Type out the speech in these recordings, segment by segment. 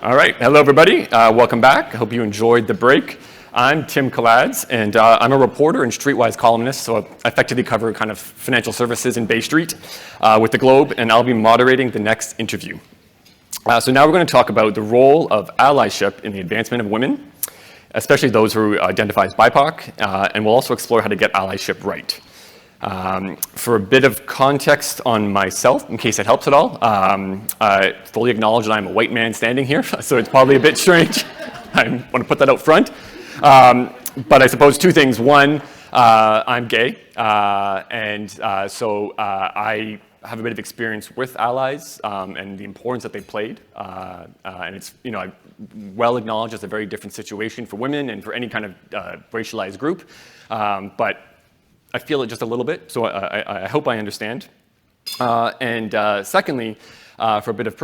All right, hello everybody. Welcome back. I hope you enjoyed the break. I'm Tim Kalads, and I'm a reporter and Streetwise columnist, so I effectively cover kind of financial services in Bay Street with the Globe, and I'll be moderating the next interview. So now we're going to talk about the role of allyship in the advancement of women, especially those who identify as BIPOC, and we'll also explore how to get allyship right. For a bit of context on myself, in case it helps at all, I fully acknowledge that I'm a white man standing here, so it's probably a bit strange. I want to put that out front. But I suppose two things. One, I'm gay, and so I have a bit of experience with allies and the importance that they played. And it's, I well acknowledge it's a very different situation for women and for any kind of racialized group. But I feel it just a little bit, so I hope I understand. And secondly, for a bit of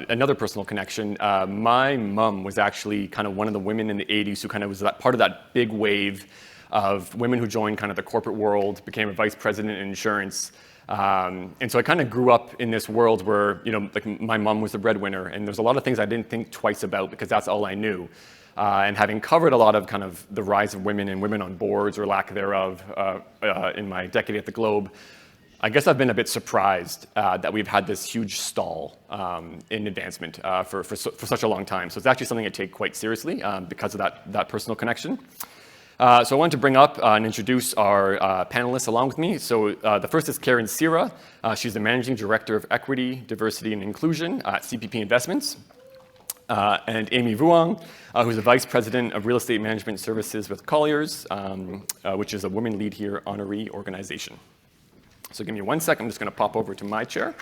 another personal connection, my mom was actually kind of one of the women in the 80s who kind of was part of that big wave of women who joined kind of the corporate world, became a vice president in insurance. And so I kind of grew up in this world where, like my mom was the breadwinner, and there's a lot of things I didn't think twice about because that's all I knew. And having covered a lot of kind of the rise of women and women on boards or lack thereof in my decade at the Globe, I guess I've been a bit surprised that we've had this huge stall in advancement for such a long time. So it's actually something I take quite seriously because of that personal connection. So I wanted to bring up and introduce our panelists along with me. So the first is Karen Sira. She's the Managing Director of Equity, Diversity, and Inclusion at CPP Investments. And Amy Vuong, who's the Vice President of Real Estate Management Services with Colliers, which is a Women Lead Here honoree organization. So give me 1 second, I'm just going to pop over to my chair.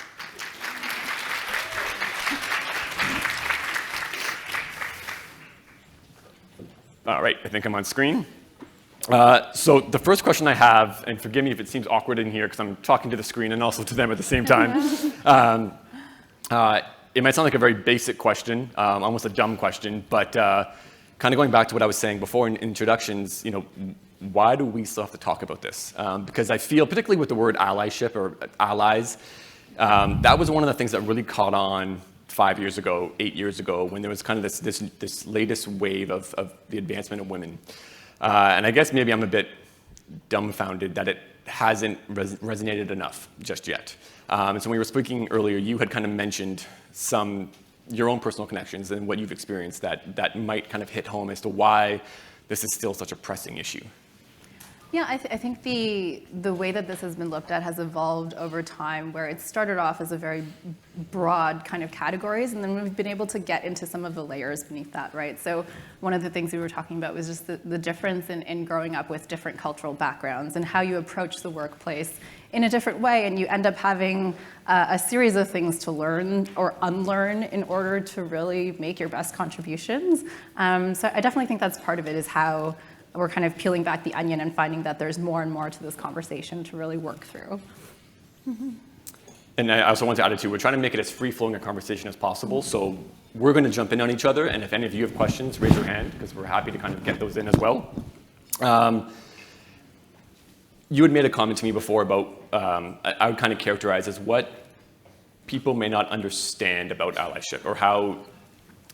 All right, I think I'm on screen. So the first question I have, and forgive me if it seems awkward in here because I'm talking to the screen and also to them at the same time. It might sound like a very basic question, almost a dumb question, but kind of going back to what I was saying before in introductions, why do we still have to talk about this? Because I feel, particularly with the word allyship or allies, that was one of the things that really caught on 5 years ago, 8 years ago, when there was kind of this latest wave of the advancement of women. And I guess maybe I'm a bit dumbfounded that it hasn't resonated enough just yet. And so when we were speaking earlier, you had kind of mentioned your own personal connections and what you've experienced that might kind of hit home as to why this is still such a pressing issue. Yeah, I think the way that this has been looked at has evolved over time, where it started off as a very broad kind of categories, and then we've been able to get into some of the layers beneath that, right? So one of the things we were talking about was just the difference in growing up with different cultural backgrounds and how you approach the workplace in a different way, and you end up having a series of things to learn or unlearn in order to really make your best contributions. So I definitely think that's part of it, is how we're kind of peeling back the onion and finding that there's more and more to this conversation to really work through. Mm-hmm. And I also want to add it too, we're trying to make it as free-flowing a conversation as possible, so we're going to jump in on each other, and if any of you have questions, raise your hand, because we're happy to kind of get those in as well. You had made a comment to me before about, I would kind of characterize as what people may not understand about allyship, or how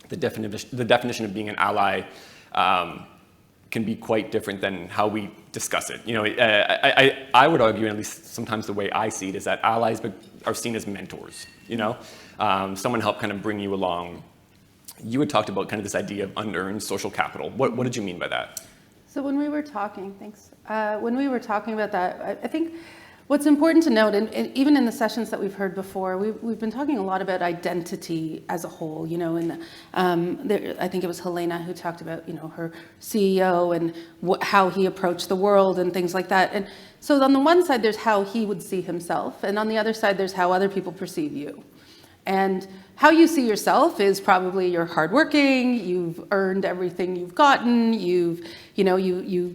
the definition of being an ally can be quite different than how we discuss it. I would argue, and at least sometimes the way I see it, is that allies are seen as mentors. Someone helped kind of bring you along. You had talked about kind of this idea of unearned social capital. What did you mean by that? So when we were talking, when we were talking about that, I think what's important to note, and even in the sessions that we've heard before, we've been talking a lot about identity as a whole, and I think it was Helena who talked about, her CEO and how he approached the world and things like that. And so on the one side, there's how he would see himself, and on the other side, there's how other people perceive you. And how you see yourself is probably you're hardworking, you've earned everything you've gotten, you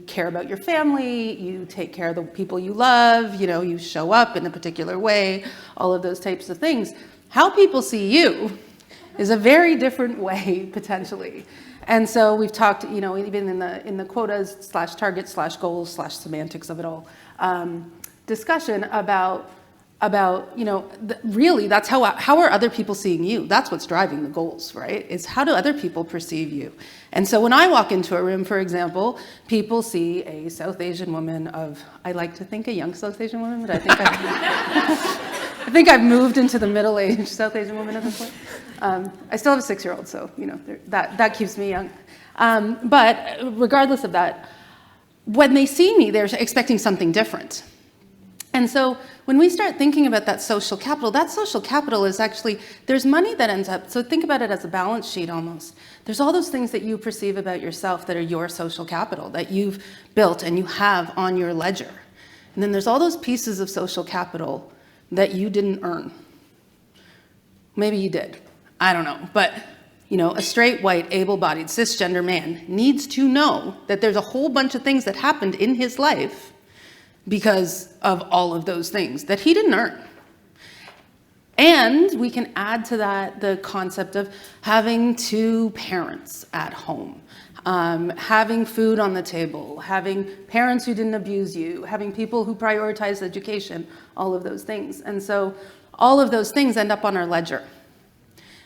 care about your family, you take care of the people you love, you show up in a particular way, all of those types of things. How people see you is a very different way, potentially. And so we've talked, even in the quotas /targets/goals/semantics of it all, discussion about about, really that's how are other people seeing you? That's what's driving the goals, right? Is how do other people perceive you? And so when I walk into a room, for example, people see a South Asian woman I like to think a young South Asian woman, but I think I think I've moved into the middle-aged South Asian woman at this point. I still have a 6-year-old, so that keeps me young. But regardless of that, when they see me, they're expecting something different. And so when we start thinking about that social capital is actually, there's money that ends up, so think about it as a balance sheet almost. There's all those things that you perceive about yourself that are your social capital, that you've built and you have on your ledger. And then there's all those pieces of social capital that you didn't earn. Maybe you did, I don't know. But a straight, white, able-bodied, cisgender man needs to know that there's a whole bunch of things that happened in his life because of all of those things that he didn't earn. And we can add to that the concept of having 2 parents at home, having food on the table, having parents who didn't abuse you, having people who prioritized education, all of those things. And so all of those things end up on our ledger.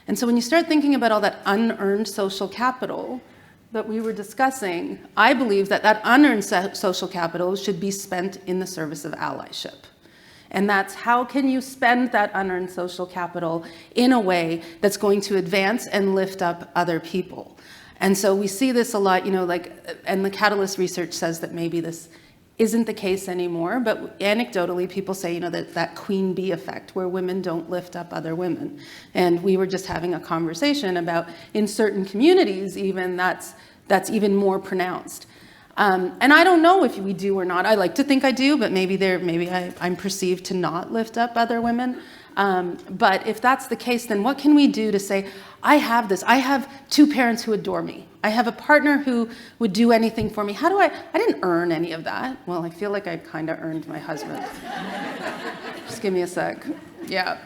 And so when you start thinking about all that unearned social capital that we were discussing, I believe that unearned social capital should be spent in the service of allyship. And that's how can you spend that unearned social capital in a way that's going to advance and lift up other people. And so we see this a lot, and the Catalyst research says that maybe this isn't the case anymore, but anecdotally people say, that queen bee effect where women don't lift up other women. And we were just having a conversation about in certain communities even that's even more pronounced. And I don't know if we do or not. I like to think I do, but maybe I'm perceived to not lift up other women. But if that's the case, then what can we do to say, I have this. I have 2 parents who adore me. I have a partner who would do anything for me. I didn't earn any of that. Well, I feel like I kind of earned my husband. Just give me a sec. Yeah.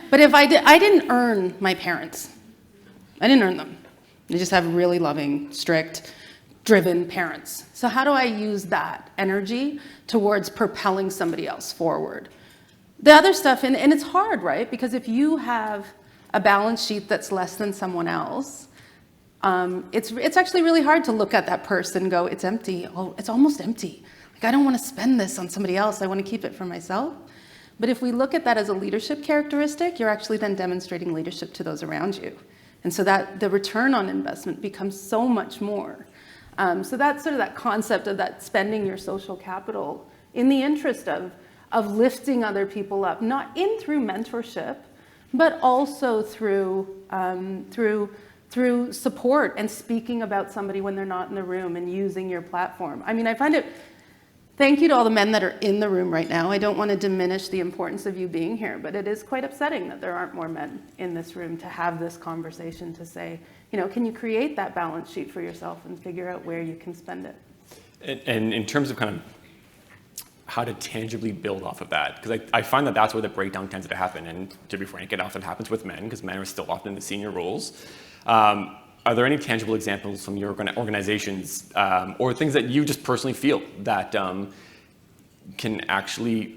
But if I didn't earn my parents. I didn't earn them. They just have really loving, strict, driven parents. So how do I use that energy towards propelling somebody else forward? The other stuff, and it's hard, right? Because if you have a balance sheet that's less than someone else, it's actually really hard to look at that person and go, it's empty. Oh, it's almost empty. I don't want to spend this on somebody else. I want to keep it for myself. But if we look at that as a leadership characteristic, you're actually then demonstrating leadership to those around you. And so that the return on investment becomes so much more. So that's sort of that concept of that spending your social capital in the interest of lifting other people up, not through mentorship, but also through support and speaking about somebody when they're not in the room and using your platform. I mean, I find it, thank you to all the men that are in the room right now. I don't want to diminish the importance of you being here, but it is quite upsetting that there aren't more men in this room to have this conversation to say, can you create that balance sheet for yourself and figure out where you can spend it? And in terms of kind of how to tangibly build off of that, because I find that that's where the breakdown tends to happen. And to be frank, it often happens with men because men are still often in the senior roles. Are there any tangible examples from your organizations or things that you just personally feel that can actually,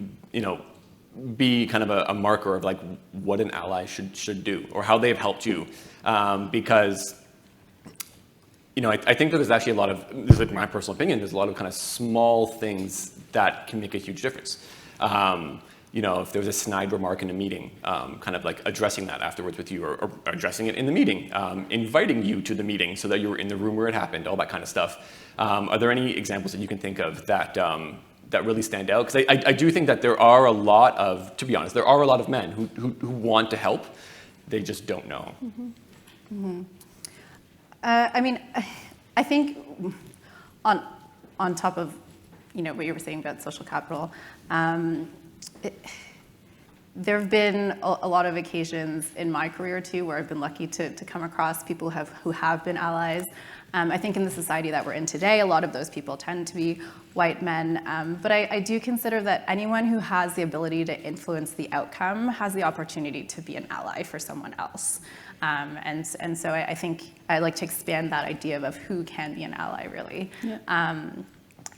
be kind of a marker of like what an ally should do or how they've helped you? Because I think that there's actually this is my personal opinion, there's a lot of kind of small things that can make a huge difference. If there's a snide remark in a meeting, kind of like addressing that afterwards with you or addressing it in the meeting, inviting you to the meeting so that you were in the room where it happened, all that kind of stuff. Are there any examples that you can think of that really stand out? Because I do think that there are a lot of, to be honest, there are a lot of men who want to help, they just don't know. Mm-hmm. Mm-hmm. I think on top of what you were saying about social capital, there have been a lot of occasions in my career too where I've been lucky to come across people who have been allies. I think in the society that we're in today, a lot of those people tend to be white men, but I do consider that anyone who has the ability to influence the outcome has the opportunity to be an ally for someone else. And so I think I like to expand that idea of who can be an ally, really. Yeah.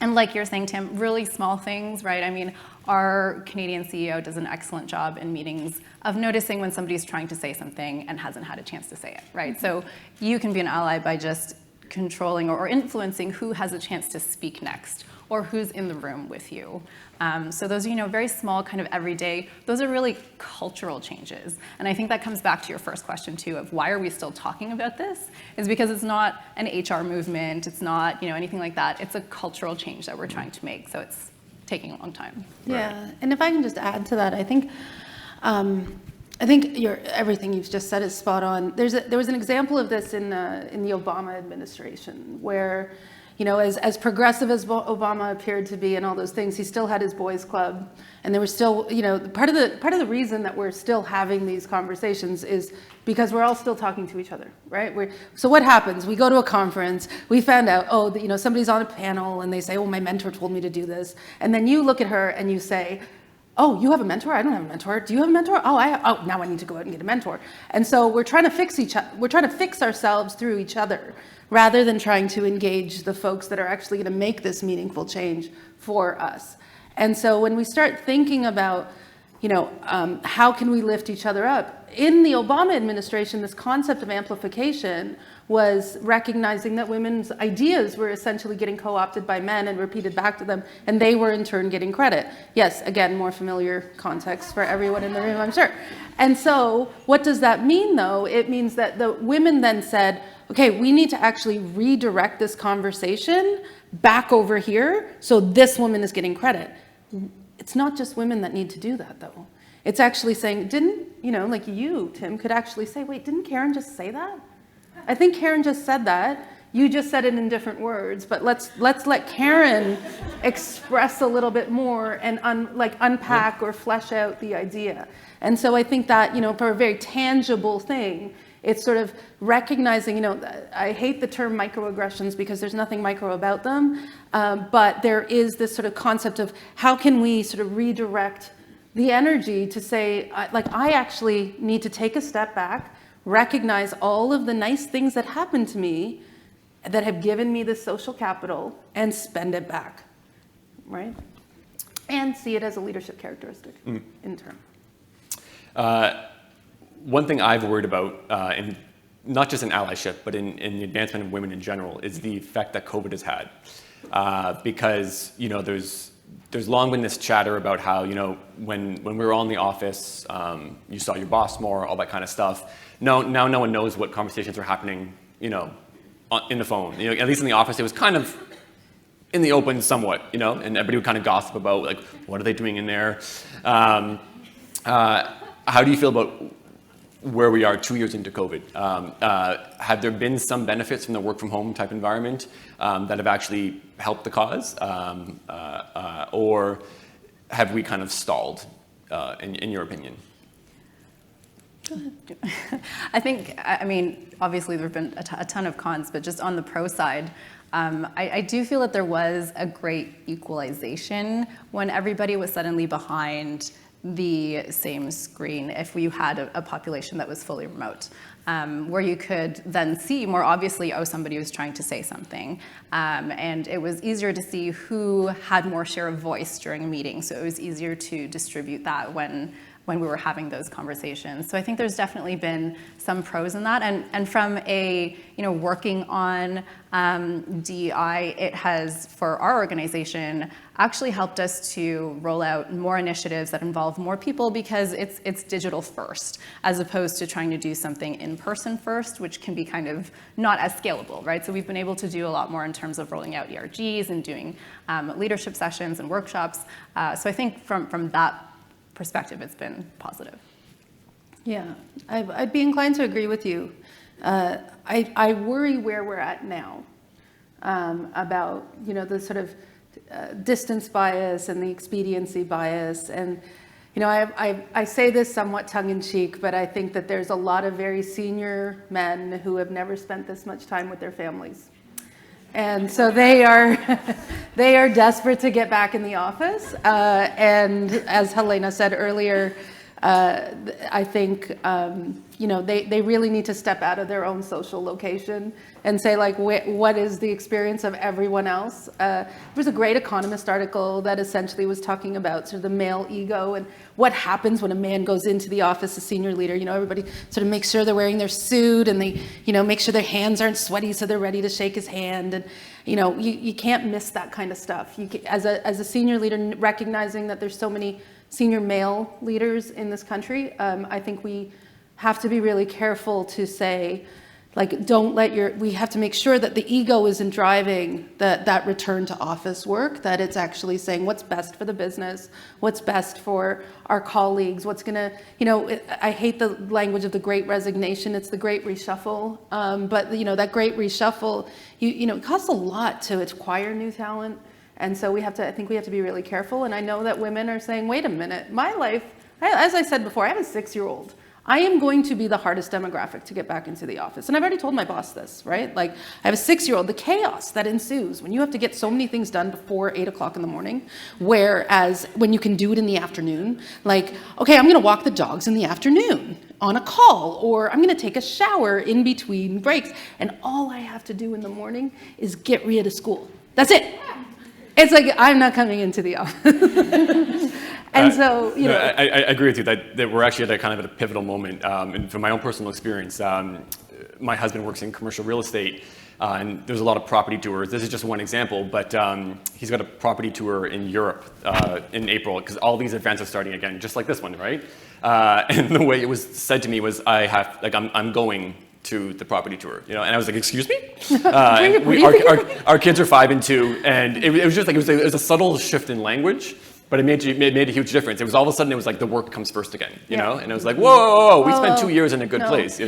And like you're saying, Tim, really small things, right? I mean, our Canadian CEO does an excellent job in meetings of noticing when somebody's trying to say something and hasn't had a chance to say it, right? So you can be an ally by just controlling or influencing who has a chance to speak next or who's in the room with you. So those are, very small, kind of everyday, those are really cultural changes. And I think that comes back to your first question too, of why are we still talking about this? Is because it's not an HR movement, it's not, anything like that. It's a cultural change that we're trying to make. So it's taking a long time. Yeah, and if I can just add to that, I think everything you've just said is spot on. There was an example of this in the Obama administration where, as progressive as Obama appeared to be and all those things, he still had his boys' club, and there was still, part of the reason that we're still having these conversations is because we're all still talking to each other, right? So what happens? We go to a conference, we found out, somebody's on a panel, and they say, oh, my mentor told me to do this, and then you look at her and you say, oh, you have a mentor? I don't have a mentor. Do you have a mentor? Oh, now I need to go out and get a mentor. And so we're trying to fix ourselves through each other, rather than trying to engage the folks that are actually going to make this meaningful change for us. And so when we start thinking about, how can we lift each other up? In the Obama administration, this concept of amplification was recognizing that women's ideas were essentially getting co-opted by men and repeated back to them, and they were in turn getting credit. Yes, again, more familiar context for everyone in the room, I'm sure. And so what does that mean, though? It means that the women then said, okay, we need to actually redirect this conversation back over here so this woman is getting credit. It's not just women that need to do that, though. It's actually saying, like you, Tim, could actually say, wait, didn't Karen just say that? I think Karen just said that. You just said it in different words, but let's let Karen express a little bit more and unpack or flesh out the idea. And so I think that, for a very tangible thing, it's sort of recognizing, I hate the term microaggressions because there's nothing micro about them, but there is this sort of concept of how can we sort of redirect the energy to say, I actually need to take a step back, recognize all of the nice things that happened to me that have given me this social capital and spend it back, right? And see it as a leadership characteristic in turn. One thing I've worried about, in not just in allyship, but in the advancement of women in general, is the effect that COVID has had. Because, there's long been this chatter about how, when we were all in the office, you saw your boss more, all that kind of stuff. Now no one knows what conversations are happening, in the phone. At least in the office, it was kind of in the open somewhat, and everybody would kind of gossip about, what are they doing in there? How do you feel about where we are 2 years into COVID? Have there been some benefits from the work from home type environment that have actually helped the cause? Or have we kind of stalled, in your opinion? Go ahead. I think, obviously there have been a ton of cons, but just on the pro side, I do feel that there was a great equalization when everybody was suddenly behind the same screen if you had a population that was fully remote, where you could then see more obviously, somebody was trying to say something. And it was easier to see who had more share of voice during a meeting. So it was easier to distribute that when we were having those conversations. So I think there's definitely been some pros in that. And from a, working on DEI, it has, for our organization, actually helped us to roll out more initiatives that involve more people because it's digital first, as opposed to trying to do something in person first, which can be kind of not as scalable, right? So we've been able to do a lot more in terms of rolling out ERGs and doing leadership sessions and workshops. So I think from that perspective, it's been positive. Yeah, I'd be inclined to agree with you. I worry where we're at now about, the sort of distance bias and the expediency bias. And, I say this somewhat tongue-in-cheek, but I think that there's a lot of very senior men who have never spent this much time with their families. And so they are desperate to get back in the office. And as Helena said earlier, I think, they really need to step out of their own social location and say, like, what is the experience of everyone else? There was a great Economist article that essentially was talking about sort of the male ego and what happens when a man goes into the office, a senior leader. Everybody sort of makes sure they're wearing their suit, and they, make sure their hands aren't sweaty so they're ready to shake his hand. And, you can't miss that kind of stuff. As a senior leader, recognizing that there's so many senior male leaders in this country, I think we have to be really careful to say, like, we have to make sure that the ego isn't driving that return to office work, that it's actually saying what's best for the business, what's best for our colleagues, what's gonna, I hate the language of the great resignation, it's the great reshuffle, but that great reshuffle, it costs a lot to acquire new talent. And so I think we have to be really careful. And I know that women are saying, wait a minute, my life, as I said before, I have a 6-year-old. I am going to be the hardest demographic to get back into the office. And I've already told my boss this, right? Like, I have a 6-year-old, the chaos that ensues when you have to get so many things done before 8 o'clock in the morning, whereas when you can do it in the afternoon, like, okay, I'm gonna walk the dogs in the afternoon on a call, or I'm gonna take a shower in between breaks. And all I have to do in the morning is get Ria to school. That's it. It's like, I'm not coming into the office. And so, I agree with you that we're actually at a pivotal moment. And from my own personal experience, my husband works in commercial real estate, and there's a lot of property tours. This is just one example, but he's got a property tour in Europe in April, because all these events are starting again, just like this one, right? And the way it was said to me was, I'm going to the property tour, and I was like, excuse me? Our kids are 5 and 2, and it was just like, it was a subtle shift in language, but it made a huge difference. It was all of a sudden, it was like the work comes first again, you know? And it was like, whoa, we spent 2 years in a good place,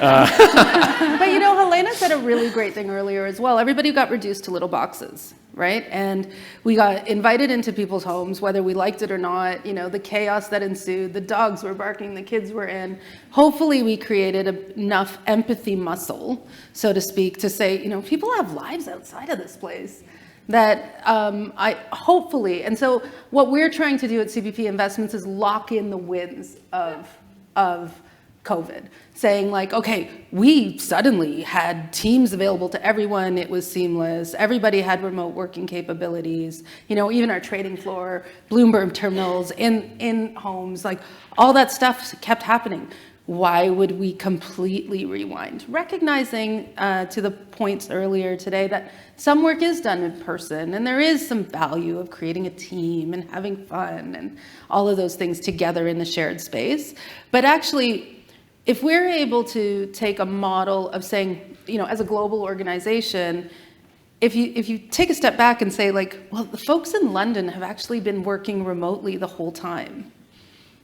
But Helena said a really great thing earlier as well. Everybody got reduced to little boxes, right? And we got invited into people's homes, whether we liked it or not, the chaos that ensued, the dogs were barking, the kids were in. Hopefully we created enough empathy muscle, so to speak, to say, people have lives outside of this place. That hopefully, and so what we're trying to do at CPP Investments is lock in the wins of COVID, saying like, okay, we suddenly had Teams available to everyone. It was seamless. Everybody had remote working capabilities. Even our trading floor, Bloomberg terminals in homes, like all that stuff kept happening. Why would we completely rewind? Recognizing to the points earlier today that some work is done in person, and there is some value of creating a team and having fun and all of those things together in the shared space. But actually, if we're able to take a model of saying, as a global organization, if you take a step back and say like, well, the folks in London have actually been working remotely the whole time,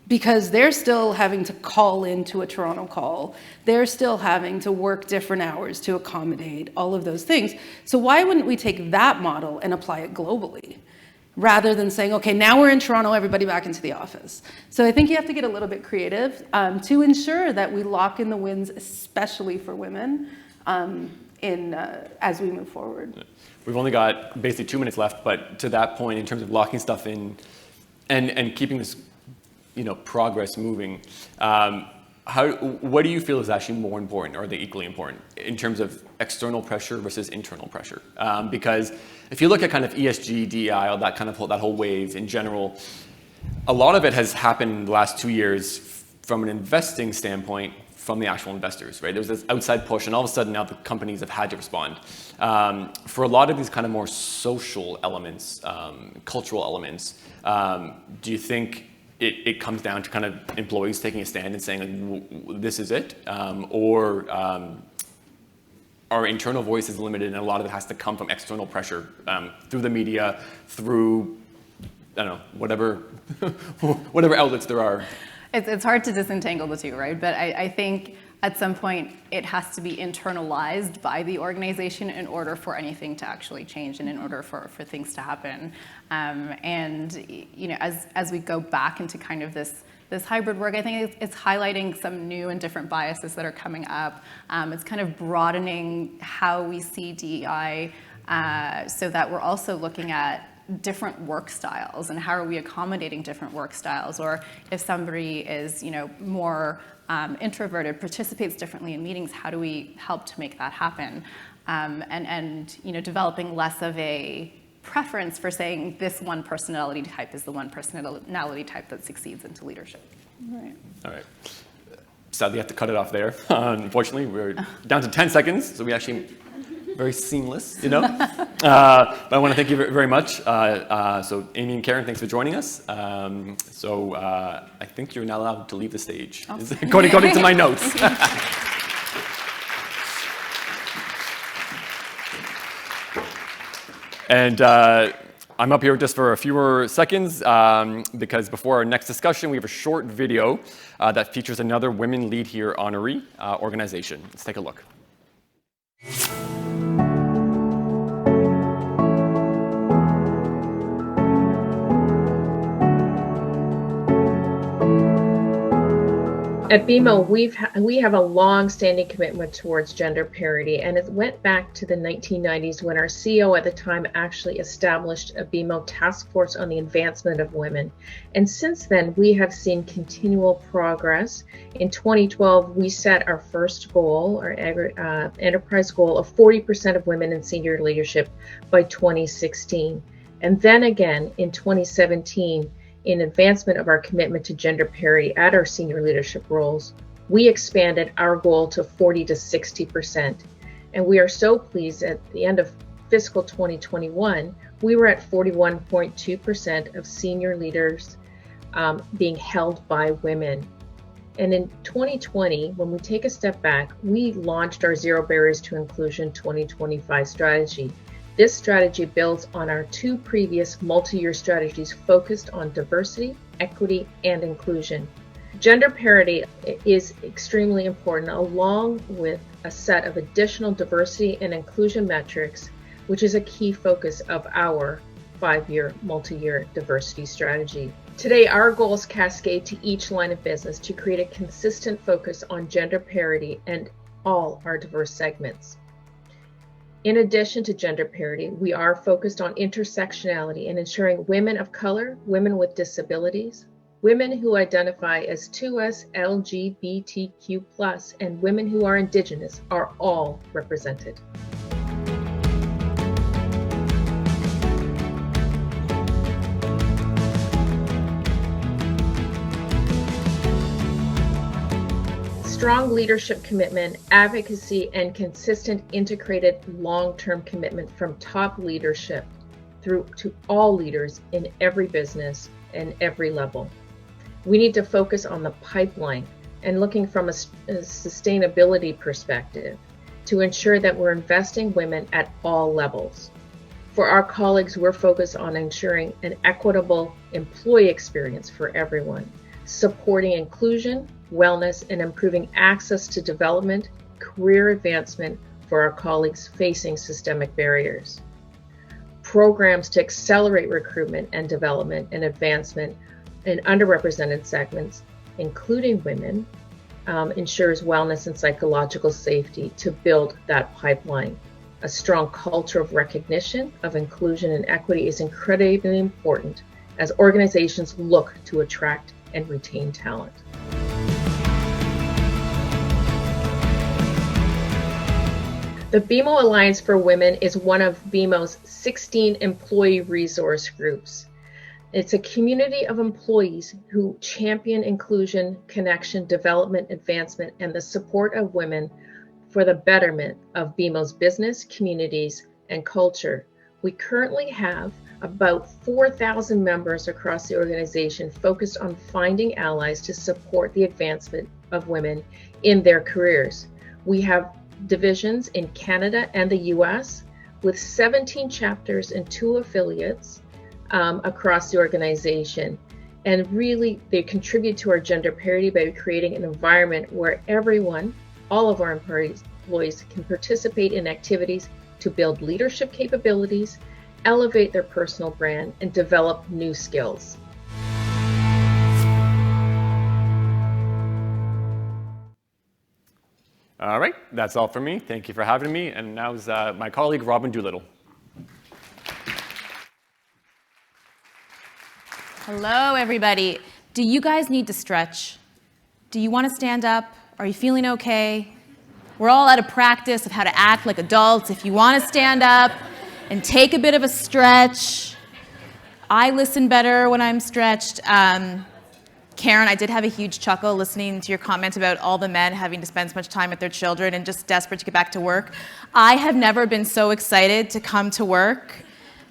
because they're still having to call into a Toronto call. They're still having to work different hours to accommodate all of those things. So why wouldn't we take that model and apply it globally, rather than saying, okay, now we're in Toronto, everybody back into the office? So I think you have to get a little bit creative to ensure that we lock in the wins, especially for women, as we move forward. We've only got basically 2 minutes left, but to that point, in terms of locking stuff in and keeping this progress moving, what do you feel is actually more important, or are they equally important, in terms of external pressure versus internal pressure? Because if you look at kind of ESG, DEI, all that that whole wave in general, a lot of it has happened in the last 2 years from an investing standpoint, from the actual investors, right? There was this outside push, and all of a sudden now the companies have had to respond. For a lot of these kind of more social elements, cultural elements, do you think it comes down to kind of employees taking a stand and saying, like, this is it? Or our internal voice is limited, and a lot of it has to come from external pressure, through the media, through, I don't know, whatever outlets there are. It's hard to disentangle the two, right? But I think at some point it has to be internalized by the organization in order for anything to actually change and in order for things to happen. As we go back into kind of this hybrid work, I think it's highlighting some new and different biases that are coming up. It's kind of broadening how we see DEI, so that we're also looking at different work styles and how are we accommodating different work styles, or if somebody is more introverted, participates differently in meetings, how do we help to make that happen? And developing less of a preference for saying this one personality type is the one personality type that succeeds into leadership. Right. All right. Sadly, I have to cut it off there. Unfortunately, we're down to 10 seconds, so we actually very seamless, But I want to thank you very much. So Amy and Karen, thanks for joining us. I think you're now allowed to leave the stage, according to my notes. And I'm up here just for a few more seconds because before our next discussion, we have a short video that features another Women Lead Here honoree organization. Let's take a look. At BMO, we have a long-standing commitment towards gender parity, and it went back to the 1990s when our CEO at the time actually established a BMO task force on the advancement of women. And since then, we have seen continual progress. In 2012, we set our first goal, our enterprise goal of 40% of women in senior leadership by 2016. And then again, in 2017, in advancement of our commitment to gender parity at our senior leadership roles, we expanded our goal to 40 to 60%. And we are so pleased at the end of fiscal 2021, we were at 41.2% of senior leaders being held by women. And in 2020, when we take a step back, we launched our Zero Barriers to Inclusion 2025 strategy. This strategy builds on our two previous multi-year strategies focused on diversity, equity, and inclusion. Gender parity is extremely important, along with a set of additional diversity and inclusion metrics, which is a key focus of our 5-year multi-year diversity strategy. Today, our goals cascade to each line of business to create a consistent focus on gender parity and all our diverse segments. In addition to gender parity, we are focused on intersectionality and ensuring women of color, women with disabilities, women who identify as 2S LGBTQ+, and women who are Indigenous are all represented. Strong leadership commitment, advocacy, and consistent integrated long-term commitment from top leadership through to all leaders in every business and every level. We need to focus on the pipeline and looking from a sustainability perspective to ensure that we're investing women at all levels. For our colleagues, we're focused on ensuring an equitable employee experience for everyone, supporting inclusion, wellness, and improving access to development, career advancement for our colleagues facing systemic barriers. Programs to accelerate recruitment and development and advancement in underrepresented segments, including women, ensures wellness and psychological safety to build that pipeline. A strong culture of recognition of inclusion and equity is incredibly important as organizations look to attract and retain talent. The BMO Alliance for Women is one of BMO's 16 employee resource groups. It's a community of employees who champion inclusion, connection, development, advancement, and the support of women for the betterment of BMO's business, communities, and culture. We currently have about 4,000 members across the organization focused on finding allies to support the advancement of women in their careers. We have divisions in Canada and the US with 17 chapters and 2 affiliates across the organization. And really, they contribute to our gender parity by creating an environment where everyone, all of our employees can participate in activities to build leadership capabilities, elevate their personal brand, and develop new skills. All right, that's all for me. Thank you for having me. And now is my colleague, Robin Doolittle. Hello, everybody. Do you guys need to stretch? Do you want to stand up? Are you feeling okay? We're all out of practice of how to act like adults. If you want to stand up and take a bit of a stretch, I listen better when I'm stretched. Karen, I did have a huge chuckle listening to your comment about all the men having to spend so much time with their children and just desperate to get back to work. I have never been so excited to come to work.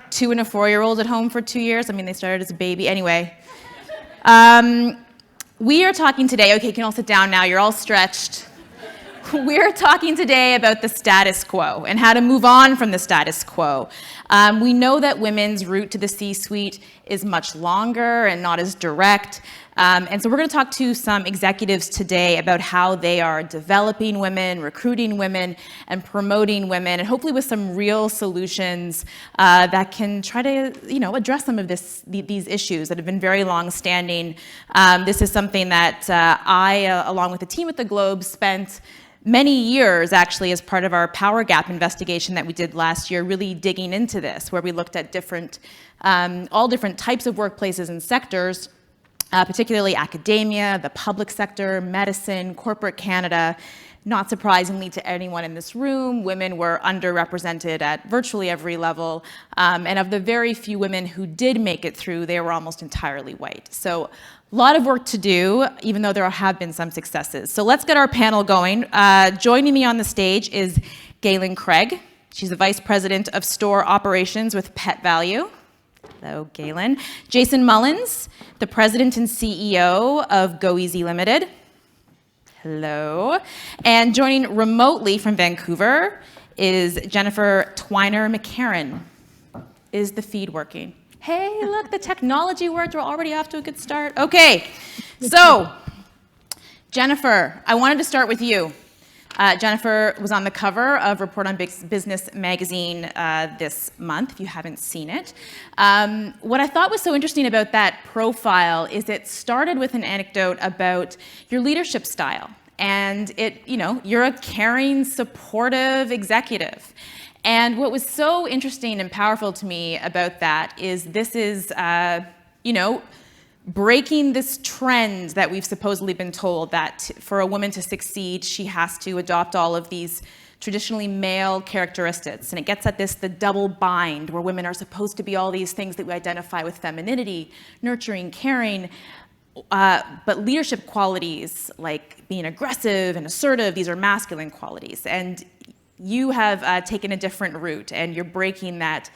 2 and a 4-year-old at home for 2 years. I mean, they started as a baby. Anyway, we are talking today, okay, you can all sit down now, you're all stretched. We're talking today about the status quo and how to move on from the status quo. We know that women's route to the C-suite is much longer and not as direct. And so we're going to talk to some executives today about how they are developing women, recruiting women, and promoting women, and hopefully with some real solutions that can try to, address some of these issues that have been very long-standing. This is something that I, along with the team at the Globe, spent many years actually as part of our Power Gap investigation that we did last year, really digging into this, where we looked at all different types of workplaces and sectors, particularly academia, the public sector, medicine, corporate Canada. Not surprisingly to anyone in this room, women were underrepresented at virtually every level. And of the very few women who did make it through, they were almost entirely white. So a lot of work to do, even though there have been some successes. So let's get our panel going. Joining me on the stage is Galen Craig. She's the Vice President of Store Operations with Pet Value. Hello, Galen. Jason Mullins, the President and CEO of GoEasy Limited. Hello. And joining remotely from Vancouver is Jennifer Twiner McCarron. Is the feed working? Hey, look, the technology worked. We're already off to a good start. Okay, so Jennifer, I wanted to start with you. Jennifer was on the cover of Report on Business magazine this month, if you haven't seen it. What I thought was so interesting about that profile is it started with an anecdote about your leadership style. And you're a caring, supportive executive. And what was so interesting and powerful to me about that is this is, breaking this trend that we've supposedly been told that for a woman to succeed, she has to adopt all of these traditionally male characteristics. And it gets at the double bind, where women are supposed to be all these things that we identify with femininity, nurturing, caring, but leadership qualities like being aggressive and assertive, these are masculine qualities. And you have taken a different route, and you're breaking that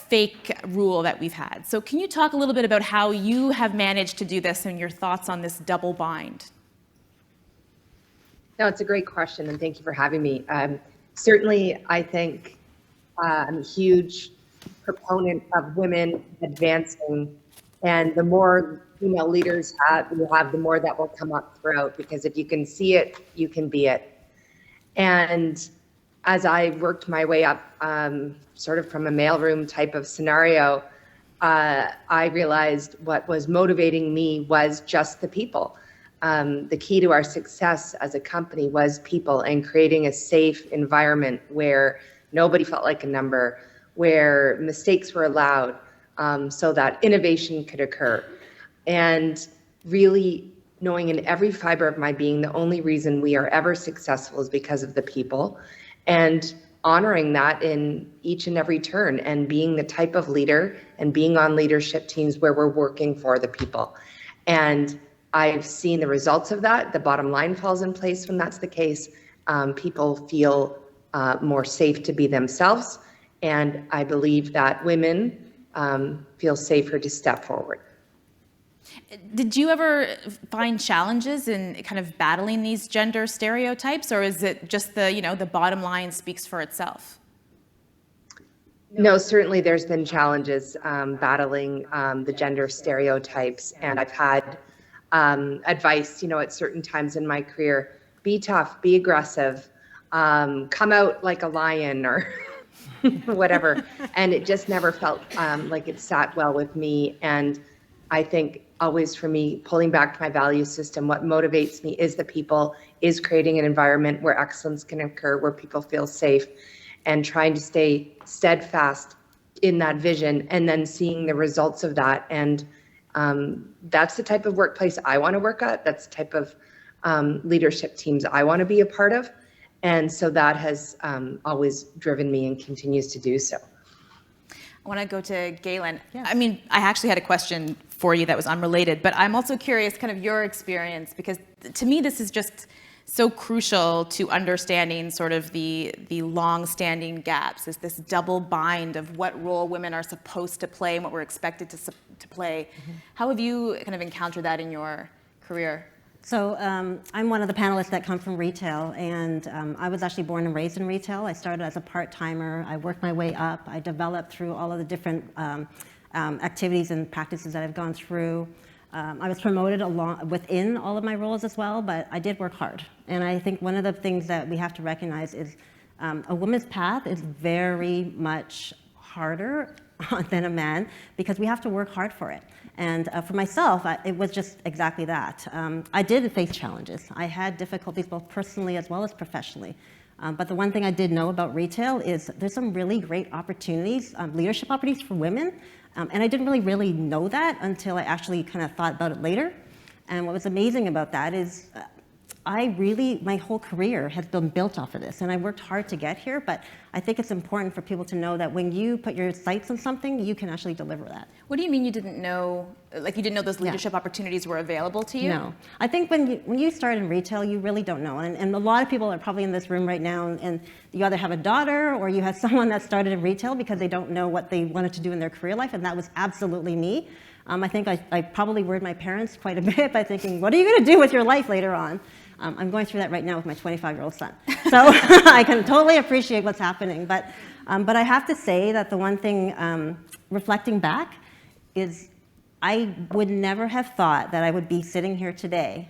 fake rule that we've had. So can you talk a little bit about how you have managed to do this and your thoughts on this double bind? No, it's a great question, and thank you for having me. Certainly, I think I'm a huge proponent of women advancing, and the more female leaders you have, the more that will come up throughout, because if you can see it, you can be it. And as I worked my way up, sort of from a mailroom type of scenario, I realized what was motivating me was just the people. The key to our success as a company was people, and creating a safe environment where nobody felt like a number, where mistakes were allowed, so that innovation could occur. And really knowing in every fiber of my being, the only reason we are ever successful is because of the people, and honoring that in each and every turn, and being the type of leader and being on leadership teams where we're working for the people. And I've seen the results of that. The bottom line falls in place when that's the case. People feel more safe to be themselves. And I believe that women feel safer to step forward. Did you ever find challenges in kind of battling these gender stereotypes, or is it just the bottom line speaks for itself? No, certainly there's been challenges battling the gender stereotypes, and I've had advice, at certain times in my career: be tough, be aggressive, come out like a lion, or whatever. And it just never felt like it sat well with me. And I think always for me, pulling back to my value system, what motivates me is the people, is creating an environment where excellence can occur, where people feel safe, and trying to stay steadfast in that vision and then seeing the results of that. And that's the type of workplace I want to work at. That's the type of leadership teams I want to be a part of. And so that has always driven me and continues to do so. I want to go to Galen. I mean, I actually had a question for you that was unrelated, but I'm also curious kind of your experience, because to me this is just so crucial to understanding sort of the long-standing gaps, is this double bind of what role women are supposed to play and what we're expected to play. Mm-hmm. How have you kind of encountered that in your career? So I'm one of the panelists that come from retail, and I was actually born and raised in retail. I started as a part-timer. I worked my way up. I developed through all of the different activities and practices that I've gone through. I was promoted along within all of my roles as well, but I did work hard. And I think one of the things that we have to recognize is a woman's path is very much harder than a man, because we have to work hard for it. And for myself, it was just exactly that. I did face challenges. I had difficulties both personally as well as professionally. But the one thing I did know about retail is there's some really great opportunities, leadership opportunities for women. And I didn't really know that until I actually kind of thought about it later. And what was amazing about that is my whole career has been built off of this, and I worked hard to get here, but I think it's important for people to know that when you put your sights on something, you can actually deliver that. What do you mean you didn't know, like you didn't know those leadership opportunities were available to you? No. I think when you start in retail, you really don't know. And a lot of people are probably in this room right now, and you either have a daughter or you have someone that started in retail because they don't know what they wanted to do in their career life, and that was absolutely me. I think I probably worried my parents quite a bit by thinking, what are you going to do with your life later on? I'm going through that right now with my 25-year-old son. So I can totally appreciate what's happening. But I have to say that the one thing, reflecting back, is I would never have thought that I would be sitting here today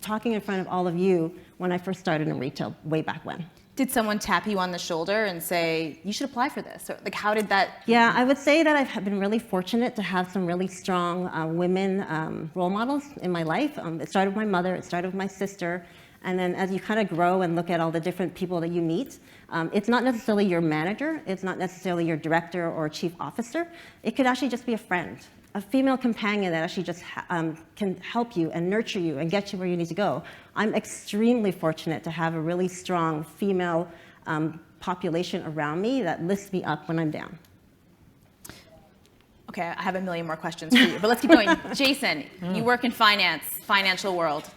talking in front of all of you when I first started in retail way back when. Did someone tap you on the shoulder and say, you should apply for this? Or, like, how did that? Yeah, I would say that I've been really fortunate to have some really strong women role models in my life. It started with my mother, it started with my sister, and then as you kind of grow and look at all the different people that you meet, it's not necessarily your manager, it's not necessarily your director or chief officer. It could actually just be a friend, a female companion that actually just can help you and nurture you and get you where you need to go. I'm extremely fortunate to have a really strong female population around me that lifts me up when I'm down. Okay, I have a million more questions for you, but let's keep going. Jason, you work in finance, financial world.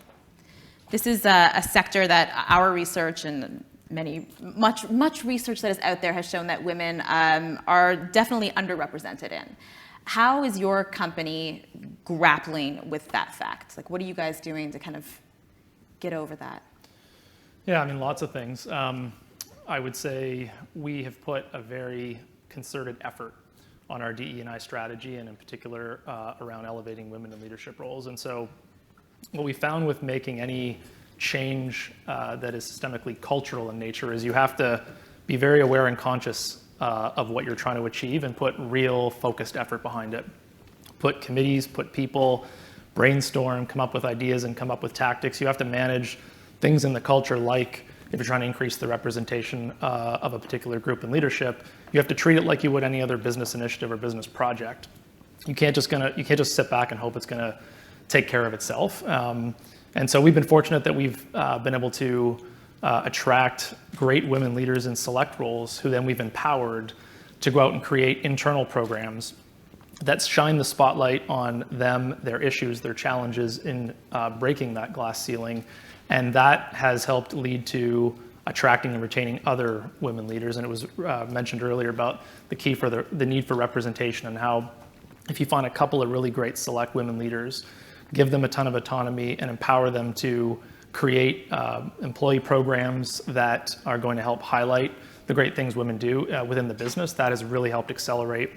This is a sector that our research and much research that is out there has shown that women are definitely underrepresented in. How is your company grappling with that fact? Like, what are you guys doing to kind of get over that? Yeah, I mean, lots of things. I would say we have put a very concerted effort on our DE&I strategy, and in particular around elevating women in leadership roles. And so what we found with making any change that is systemically cultural in nature is you have to be very aware and conscious of what you're trying to achieve and put real focused effort behind it. Put committees, put people, brainstorm, come up with ideas and come up with tactics. You have to manage things in the culture, like if you're trying to increase the representation of a particular group in leadership, you have to treat it like you would any other business initiative or business project. You can't just sit back and hope it's gonna take care of itself. And so we've been fortunate that we've been able to attract great women leaders in select roles who then we've empowered to go out and create internal programs that shine the spotlight on them, their issues, their challenges in breaking that glass ceiling. And that has helped lead to attracting and retaining other women leaders. And it was mentioned earlier about the key for the need for representation, and how if you find a couple of really great select women leaders, give them a ton of autonomy and empower them to create employee programs that are going to help highlight the great things women do within the business, that has really helped accelerate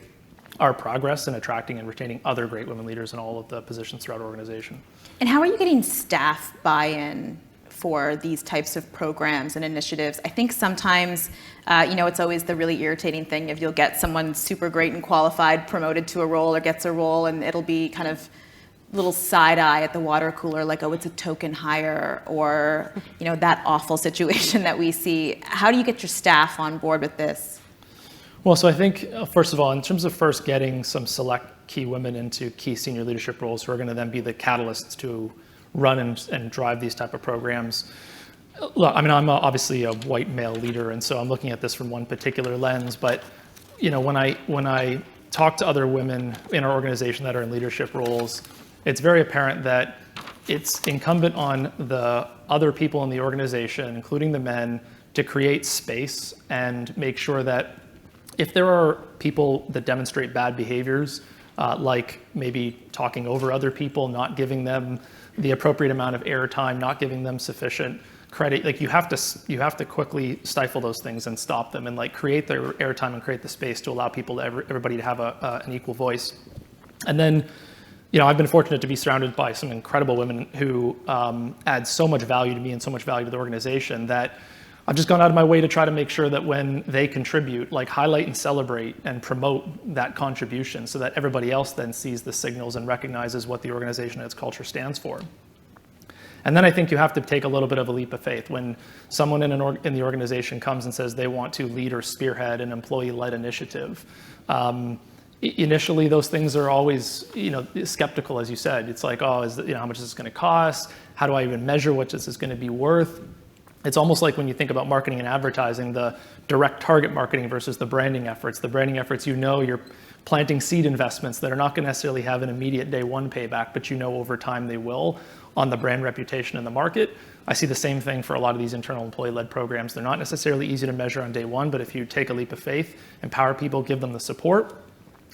our progress in attracting and retaining other great women leaders in all of the positions throughout our organization. And how are you getting staff buy-in for these types of programs and initiatives? I think sometimes, it's always the really irritating thing if you'll get someone super great and qualified promoted to a role or gets a role, and it'll be kind of little side eye at the water cooler, like, oh, it's a token hire, or that awful situation that we see. How do you get your staff on board with this? Well, so I think, first of all, in terms of first getting some select key women into key senior leadership roles who are going to then be the catalysts to run and drive these type of programs. Look, I mean, I'm obviously a white male leader, and so I'm looking at this from one particular lens. But when I talk to other women in our organization that are in leadership roles, it's very apparent that it's incumbent on the other people in the organization, including the men, to create space and make sure that if there are people that demonstrate bad behaviors, like maybe talking over other people, not giving them the appropriate amount of airtime, not giving them sufficient credit, like you have to quickly stifle those things and stop them and like create their airtime and create the space to allow people, everybody to have an equal voice. And then, I've been fortunate to be surrounded by some incredible women who add so much value to me and so much value to the organization that I've just gone out of my way to try to make sure that when they contribute, like highlight and celebrate and promote that contribution so that everybody else then sees the signals and recognizes what the organization and its culture stands for. And then I think you have to take a little bit of a leap of faith. When someone in the organization comes and says they want to lead or spearhead an employee-led initiative, initially those things are always, skeptical, as you said. It's like, how much is this going to cost? How do I even measure what this is going to be worth? It's almost like when you think about marketing and advertising, the direct target marketing versus the branding efforts. The branding efforts, you're planting seed investments that are not going to necessarily have an immediate day one payback, but over time they will on the brand reputation in the market. I see the same thing for a lot of these internal employee-led programs. They're not necessarily easy to measure on day one, but if you take a leap of faith, empower people, give them the support,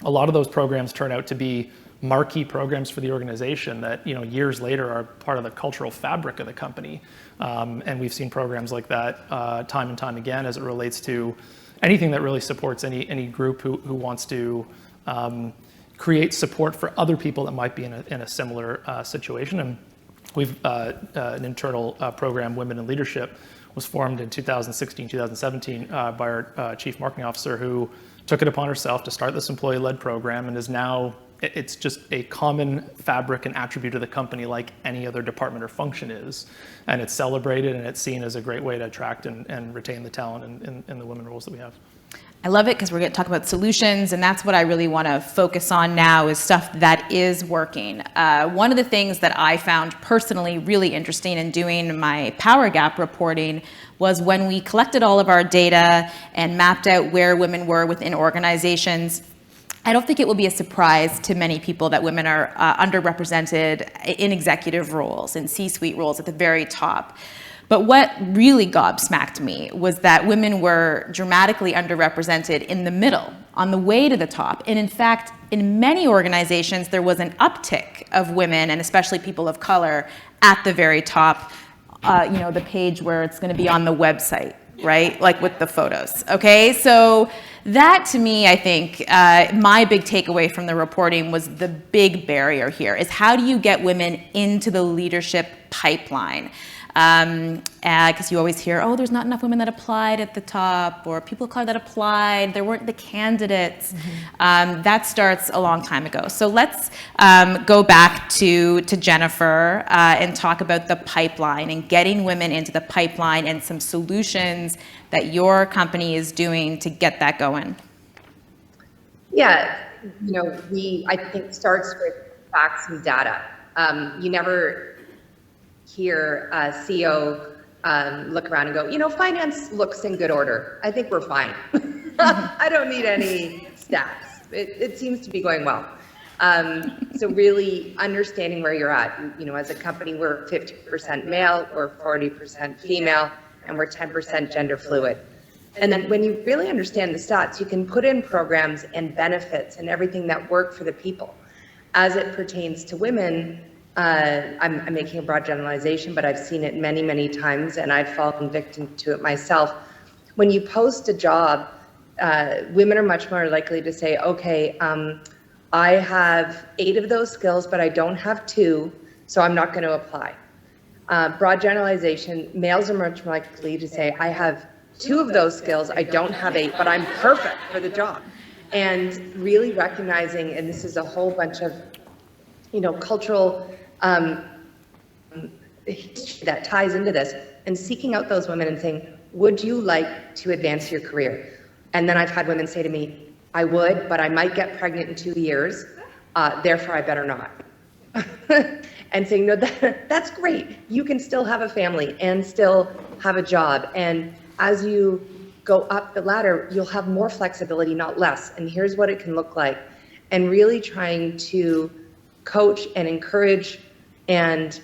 a lot of those programs turn out to be marquee programs for the organization that years later are part of the cultural fabric of the company. And we've seen programs like that time and time again as it relates to anything that really supports any group who wants to create support for other people that might be in a similar situation. And we've an internal program, Women in Leadership, was formed in 2016, 2017 by our chief marketing officer, who took it upon herself to start this employee-led program and is now, it's just a common fabric and attribute of the company like any other department or function is. And it's celebrated and it's seen as a great way to attract and retain the talent in the women roles that we have. I love it because we're going to talk about solutions, and that's what I really want to focus on now is stuff that is working. One of the things that I found personally really interesting in doing my Power Gap reporting was when we collected all of our data and mapped out where women were within organizations. I don't think it will be a surprise to many people that women are underrepresented in executive roles, in C-suite roles at the very top. But what really gobsmacked me was that women were dramatically underrepresented in the middle, on the way to the top. And in fact, in many organizations, there was an uptick of women, and especially people of color, at the very top, the page where it's going to be on the website, right? Like with the photos, okay? So that, to me, I think, my big takeaway from the reporting was the big barrier here is how do you get women into the leadership pipeline? Because you always hear, oh, there's not enough women that applied at the top, or people of color that applied, there weren't the candidates. Mm-hmm. That starts a long time ago. So let's go back to Jennifer and talk about the pipeline and getting women into the pipeline and some solutions that your company is doing to get that going. Yeah, I think starts with facts and data. You never hear a CEO look around and go, finance looks in good order. I think we're fine. I don't need any stats. It seems to be going well. So really understanding where you're at. As a company, we're 50% male, we're 40% female, and we're 10% gender fluid. And then when you really understand the stats, you can put in programs and benefits and everything that work for the people. As it pertains to women, I'm making a broad generalization, but I've seen it many, many times, and I've fallen victim to it myself. When you post a job, women are much more likely to say, okay, I have 8 of those skills, but I don't have 2, so I'm not going to apply. Broad generalization, males are much more likely to say, I have 2 of those skills, I don't have 8, but I'm perfect for the job. And really recognizing, and this is a whole bunch of, cultural that ties into this, and seeking out those women and saying, would you like to advance your career? And then I've had women say to me, I would, but I might get pregnant in 2 years, therefore I better not. And saying, no, that's great. You can still have a family and still have a job. And as you go up the ladder, you'll have more flexibility, not less. And here's what it can look like. And really trying to coach and encourage and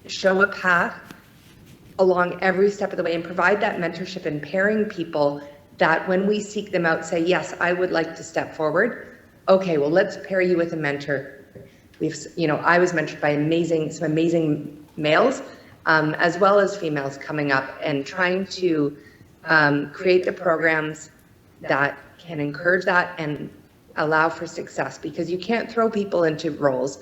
show a path along every step of the way and provide that mentorship and pairing people that when we seek them out, say, yes, I would like to step forward. Okay, well, let's pair you with a mentor. I was mentored by some amazing males, as well as females coming up and trying to create the programs that can encourage that and allow for success, because you can't throw people into roles.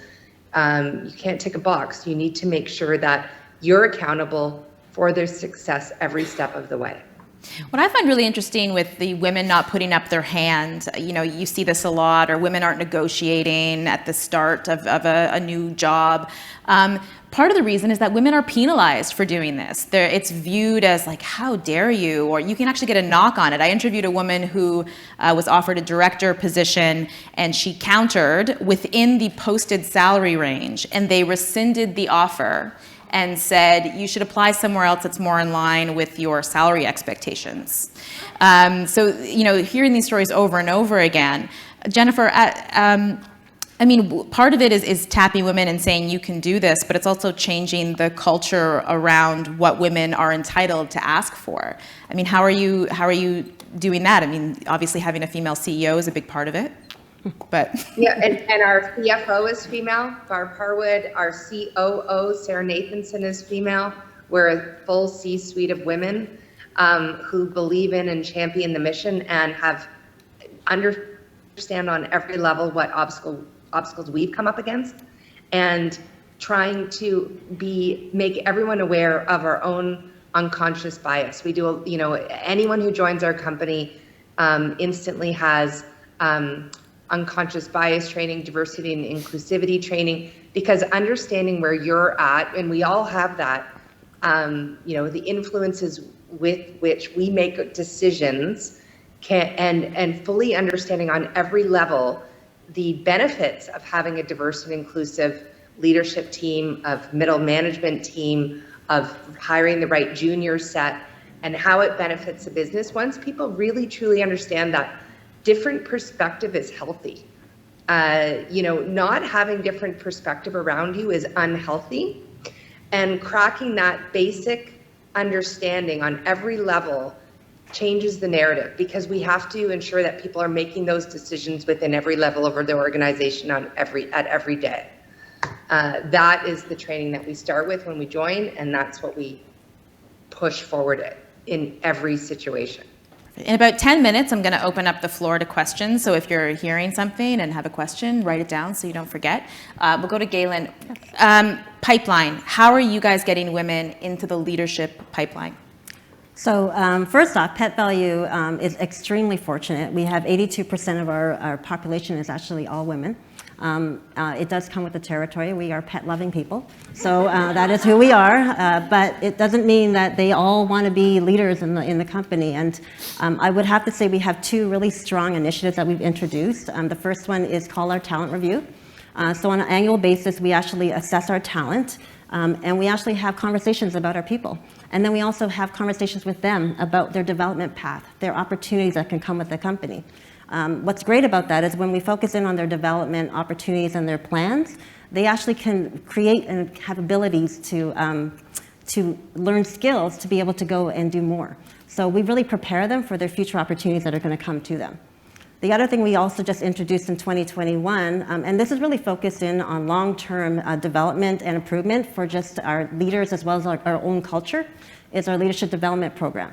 You can't tick a box. You need to make sure that you're accountable for their success every step of the way. What I find really interesting with the women not putting up their hand, you see this a lot, or women aren't negotiating at the start of a new job. Part of the reason is that women are penalized for doing this. It's viewed as like, how dare you? Or you can actually get a knock on it. I interviewed a woman who was offered a director position, and she countered within the posted salary range, and they rescinded the offer and said, you should apply somewhere else that's more in line with your salary expectations. So, hearing these stories over and over again, Jennifer, part of it is tapping women and saying you can do this, but it's also changing the culture around what women are entitled to ask for. How are you doing that? Obviously having a female CEO is a big part of it. But yeah, and our CFO is female, Barb Harwood. Our COO, Sarah Nathanson, is female. We're a full C-suite of women who believe in and champion the mission and understand on every level what obstacles we've come up against, and trying to make everyone aware of our own unconscious bias. We do, anyone who joins our company instantly has unconscious bias training, diversity and inclusivity training, because understanding where you're at, and we all have that, the influences with which we make decisions, and fully understanding on every level the benefits of having a diverse and inclusive leadership team, of middle management team, of hiring the right junior set, and how it benefits the business. Once people really truly understand that different perspective is healthy. Not having different perspective around you is unhealthy, and cracking that basic understanding on every level changes the narrative, because we have to ensure that people are making those decisions within every level of the organization at every day. That is the training that we start with when we join, and that's what we push forward in every situation. in about 10 minutes, I'm going to open up the floor to questions. So if you're hearing something and have a question, write it down so you don't forget. We'll go to Galen. Pipeline. How are you guys getting women into the leadership pipeline? So first off, Pet Value is extremely fortunate. We have 82% of our population is actually all women. It does come with the territory. We are pet-loving people, so that is who we are. But it doesn't mean that they all want to be leaders in the company. And I would have to say we have two really strong initiatives that we've introduced. The first one is called our Talent Review. So on an annual basis, we actually assess our talent, and we actually have conversations about our people. And then we also have conversations with them about their development path, their opportunities that can come with the company. What's great about that is when we focus in on their development opportunities and their plans, they actually can create and have abilities to learn skills to be able to go and do more. So we really prepare them for their future opportunities that are going to come to them. The other thing we also just introduced in 2021, and this is really focused in on long-term development and improvement for just our leaders as well as our own culture, is our leadership development program.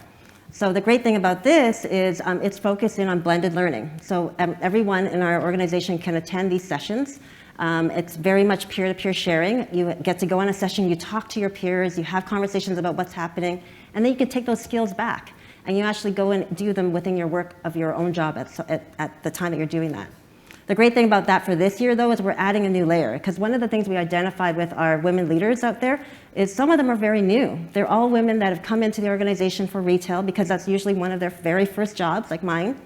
So the great thing about this is it's focused in on blended learning. So everyone in our organization can attend these sessions. It's very much peer-to-peer sharing. You get to go on a session, you talk to your peers, you have conversations about what's happening, and then you can take those skills back. And you actually go and do them within your work of your own job at the time that you're doing that. The great thing about that for this year, though, is we're adding a new layer, because one of the things we identified with our women leaders out there is some of them are very new. They're all women that have come into the organization for retail because that's usually one of their very first jobs, like mine,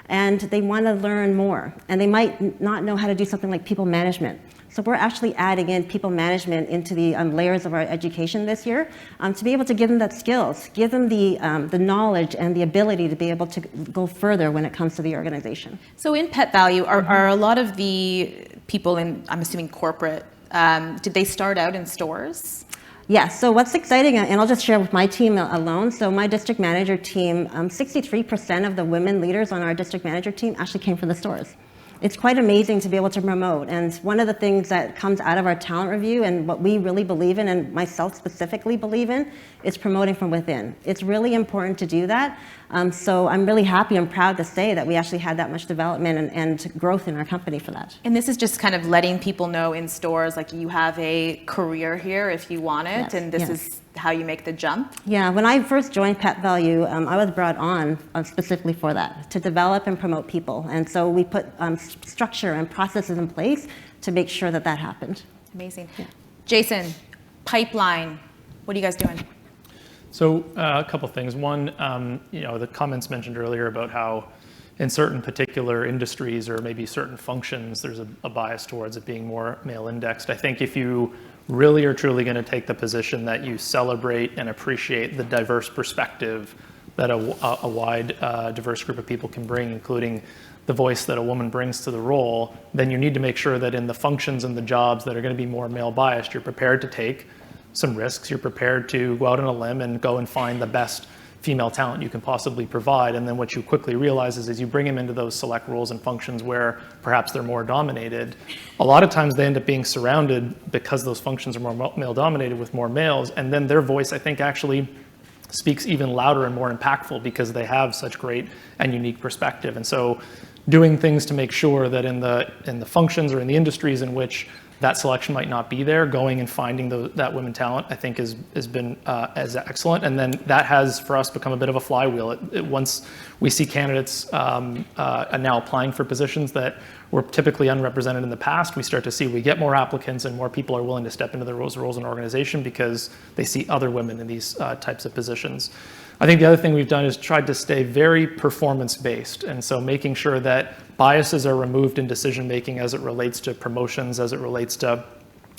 and they want to learn more, and they might not know how to do something like people management. So we're actually adding in people management into the layers of our education this year to be able to give them that skills, give them the knowledge and the ability to be able to go further when it comes to the organization. So in Pet Value, are a lot of the people in, I'm assuming corporate, did they start out in stores? Yeah, so what's exciting, and I'll just share with my team alone, so my district manager team, 63% of the women leaders on our district manager team actually came from the stores. It's quite amazing to be able to promote, and one of the things that comes out of our talent review and what we really believe in, and myself specifically believe in, is promoting from within. It's really important to do that, so I'm really happy and proud to say that we actually had that much development and growth in our company for that. And this is just kind of letting people know in stores, like you have a career here if you want it, Yes, and this yes. is how you make the jump? Yeah, when I first joined Pet Value, I was brought on specifically for that, to develop and promote people. And so we put structure and processes in place to make sure that that happened. Amazing. Yeah. Jason, pipeline, what are you guys doing? So a couple things. One, the comments mentioned earlier about how in certain particular industries or maybe certain functions, there's a bias towards it being more male indexed. I think if you really are truly going to take the position that you celebrate and appreciate the diverse perspective that a wide, diverse group of people can bring, including the voice that a woman brings to the role, then you need to make sure that in the functions and the jobs that are going to be more male biased, you're prepared to take some risks, you're prepared to go out on a limb and go and find the best female talent you can possibly provide. And then what you quickly realize is as you bring them into those select roles and functions where perhaps they're more dominated, a lot of times they end up being surrounded, because those functions are more male dominated, with more males, and then their voice, I think, actually speaks even louder and more impactful because they have such great and unique perspective. And so doing things to make sure that in the functions or in the industries in which that selection might not be there, going and finding that women talent, I think has been as excellent. And then that has, for us, become a bit of a flywheel. Once we see candidates are now applying for positions that were typically unrepresented in the past, we start to see we get more applicants and more people are willing to step into the roles in an organization because they see other women in these types of positions. I think the other thing we've done is tried to stay very performance-based, and so making sure that biases are removed in decision-making as it relates to promotions, as it relates to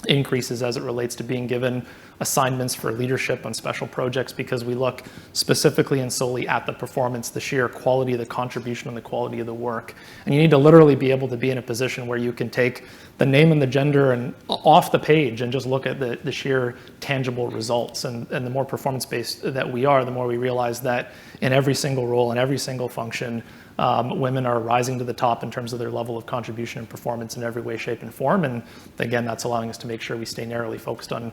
increases, as it relates to being given assignments for leadership on special projects, because we look specifically and solely at the performance, the sheer quality of the contribution and the quality of the work. And you need to literally be able to be in a position where you can take the name and the gender and off the page and just look at the sheer tangible results. And the more performance-based that we are, the more we realize that in every single role, in every single function, women are rising to the top in terms of their level of contribution and performance in every way, shape, and form. And again, that's allowing us to make sure we stay narrowly focused on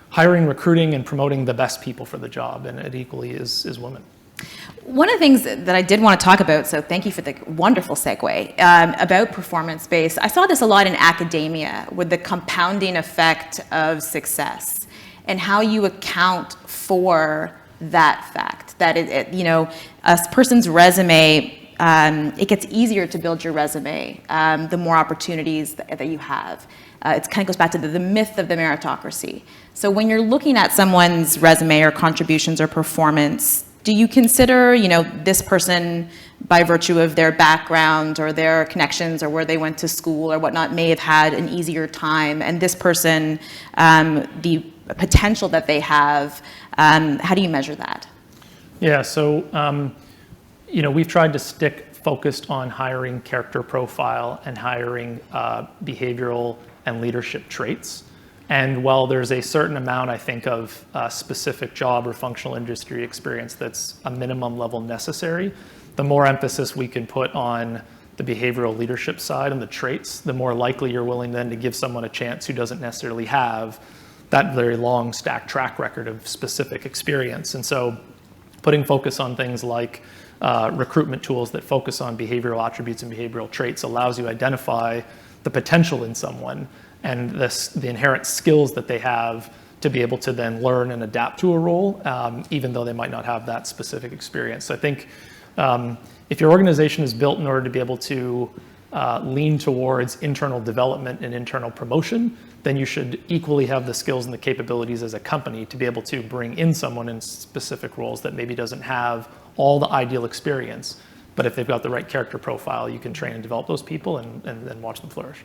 hiring, recruiting, and promoting the best people for the job, and it equally is women. One of the things that I did want to talk about, so thank you for the wonderful segue, about performance-based. I saw this a lot in academia with the compounding effect of success and how you account for that fact, that a person's resume, it gets easier to build your resume the more opportunities that you have. It kind of goes back to the myth of the meritocracy. So when you're looking at someone's resume or contributions or performance, do you consider, this person, by virtue of their background or their connections or where they went to school or whatnot, may have had an easier time, and this person, the potential that they have, how do you measure that? Yeah, so we've tried to stick focused on hiring character profile and hiring behavioral and leadership traits. And while there's a certain amount, I think, of specific job or functional industry experience that's a minimum level necessary, the more emphasis we can put on the behavioral leadership side and the traits, the more likely you're willing then to give someone a chance who doesn't necessarily have that very long stacked track record of specific experience. And so putting focus on things like recruitment tools that focus on behavioral attributes and behavioral traits allows you to identify the potential in someone and the inherent skills that they have to be able to then learn and adapt to a role, even though they might not have that specific experience. So I think if your organization is built in order to be able to lean towards internal development and internal promotion, then you should equally have the skills and the capabilities as a company to be able to bring in someone in specific roles that maybe doesn't have all the ideal experience. But if they've got the right character profile, you can train and develop those people and then watch them flourish.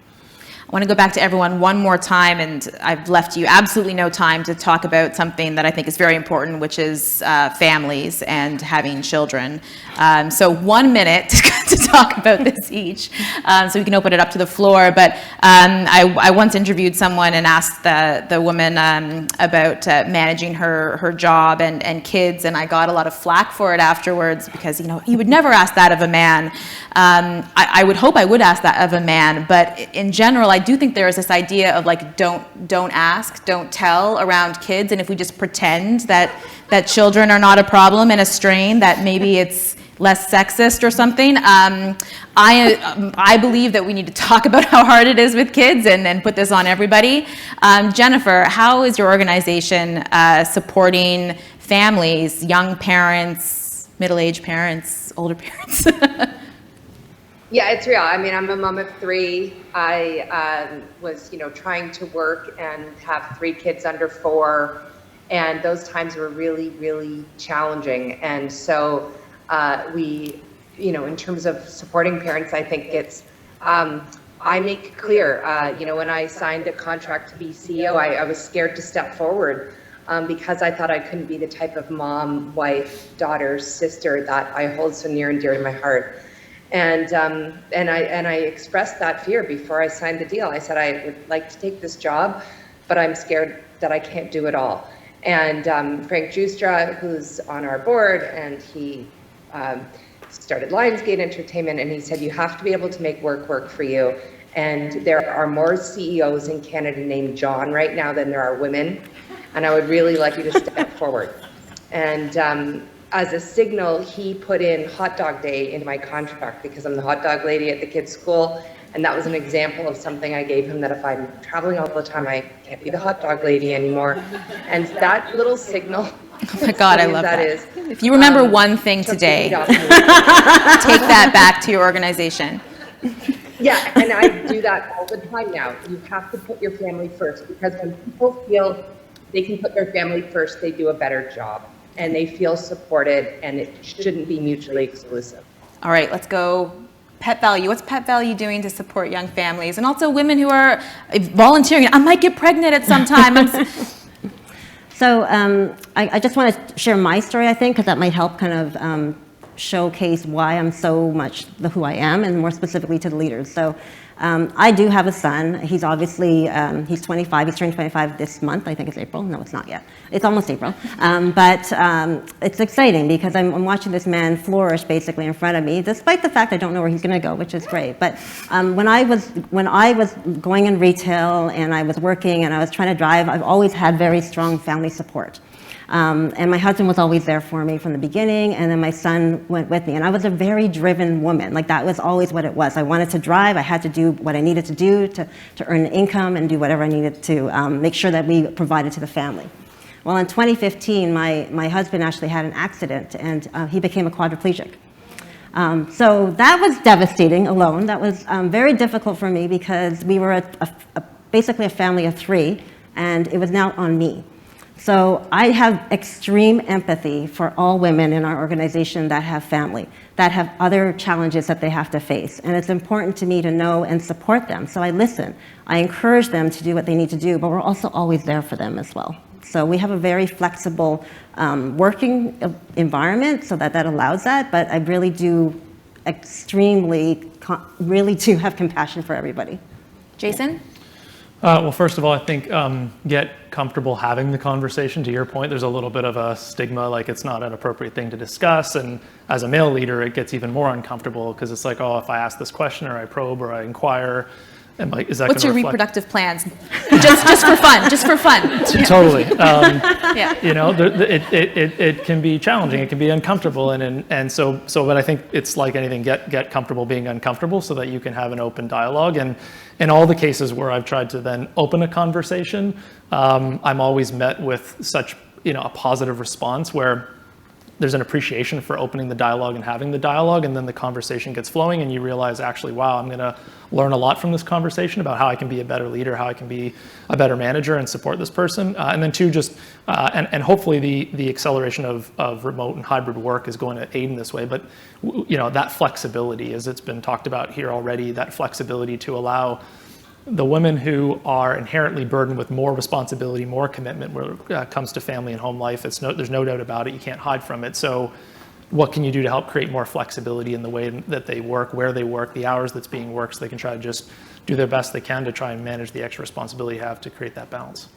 I want to go back to everyone one more time, and I've left you absolutely no time to talk about something that I think is very important, which is families and having children. So 1 minute to talk about this each, so we can open it up to the floor. But I once interviewed someone and asked the woman about managing her job and kids, and I got a lot of flack for it afterwards because, you would never ask that of a man. I would hope I would ask that of a man, but in general, I do think there is this idea of like don't ask, don't tell around kids, and if we just pretend that children are not a problem and a strain, that maybe it's less sexist or something. I believe that we need to talk about how hard it is with kids and then put this on everybody. Jennifer, how is your organization supporting families, young parents, middle-aged parents, older parents? Yeah, it's real. I mean, I'm a mom of 3. I was, trying to work and have 3 kids under 4, and those times were really, really challenging. And so we, in terms of supporting parents, I think it's, I make clear, when I signed a contract to be CEO, I was scared to step forward because I thought I couldn't be the type of mom, wife, daughter, sister that I hold so near and dear to my heart. And I expressed that fear before I signed the deal. I said, I would like to take this job, but I'm scared that I can't do it all. And Frank Justra, who's on our board, and he started Lionsgate Entertainment, and he said, you have to be able to make work for you. And there are more CEOs in Canada named John right now than there are women. And I would really like you to step forward. And as a signal, he put in hot dog day into my contract because I'm the hot dog lady at the kids' school. And that was an example of something I gave him, that if I'm traveling all the time, I can't be the hot dog lady anymore. And that little signal. Oh my God, I love that. Is, if you remember one thing today, take that back to your organization. Yeah, and I do that all the time now. You have to put your family first, because when people feel they can put their family first, they do a better job. And they feel supported, and it shouldn't be mutually exclusive. All right, let's go. Pet Value. What's Pet Value doing to support young families and also women who are volunteering? I might get pregnant at some time. So I just want to share my story, I think, because that might help kind of showcase why I'm so much who I am, and more specifically to the leaders. So I do have a son. He's obviously, he's 25. He's turning 25 this month. I think it's April. No, it's not yet. It's almost April. But it's exciting because I'm watching this man flourish basically in front of me, despite the fact I don't know where he's going to go, which is great. But when I was going in retail and I was working and I was trying to drive, I've always had very strong family support. And my husband was always there for me from the beginning, and then my son went with me. And I was a very driven woman. Like, that was always what it was. I wanted to drive. I had to do what I needed to do to earn an income and do whatever I needed to make sure that we provided to the family. Well, in 2015, my husband actually had an accident, and he became a quadriplegic. So that was devastating alone. That was very difficult for me because we were basically a family of 3, and it was now on me. So I have extreme empathy for all women in our organization that have family, that have other challenges that they have to face. And it's important to me to know and support them. So I listen. I encourage them to do what they need to do, but we're also always there for them as well. So we have a very flexible working environment so that allows that, but I really do really do have compassion for everybody. Jason? Well, first of all, I think get comfortable having the conversation. To your point, there's a little bit of a stigma, like it's not an appropriate thing to discuss. And as a male leader, it gets even more uncomfortable because it's like, oh, if I ask this question or I probe or I inquire, is that What's your reflect? reproductive plans? just for fun, just for fun. Totally. Yeah. You know, it can be challenging. It can be uncomfortable, and so. But I think it's like anything. Get comfortable being uncomfortable, so that you can have an open dialogue. And in all the cases where I've tried to then open a conversation, I'm always met with such a positive response where there's an appreciation for opening the dialogue and having the dialogue, and then the conversation gets flowing, and you realize, actually, wow, I'm going to learn a lot from this conversation about how I can be a better leader, how I can be a better manager and support this person. And then two, just, and hopefully the acceleration of remote and hybrid work is going to aid in this way. But, that flexibility, as it's been talked about here already, that flexibility to allow the women who are inherently burdened with more responsibility, more commitment when it comes to family and home life, there's no doubt about it, you can't hide from it. So what can you do to help create more flexibility in the way that they work, where they work, the hours that's being worked, so they can try to just do their best they can to try and manage the extra responsibility you have to create that balance.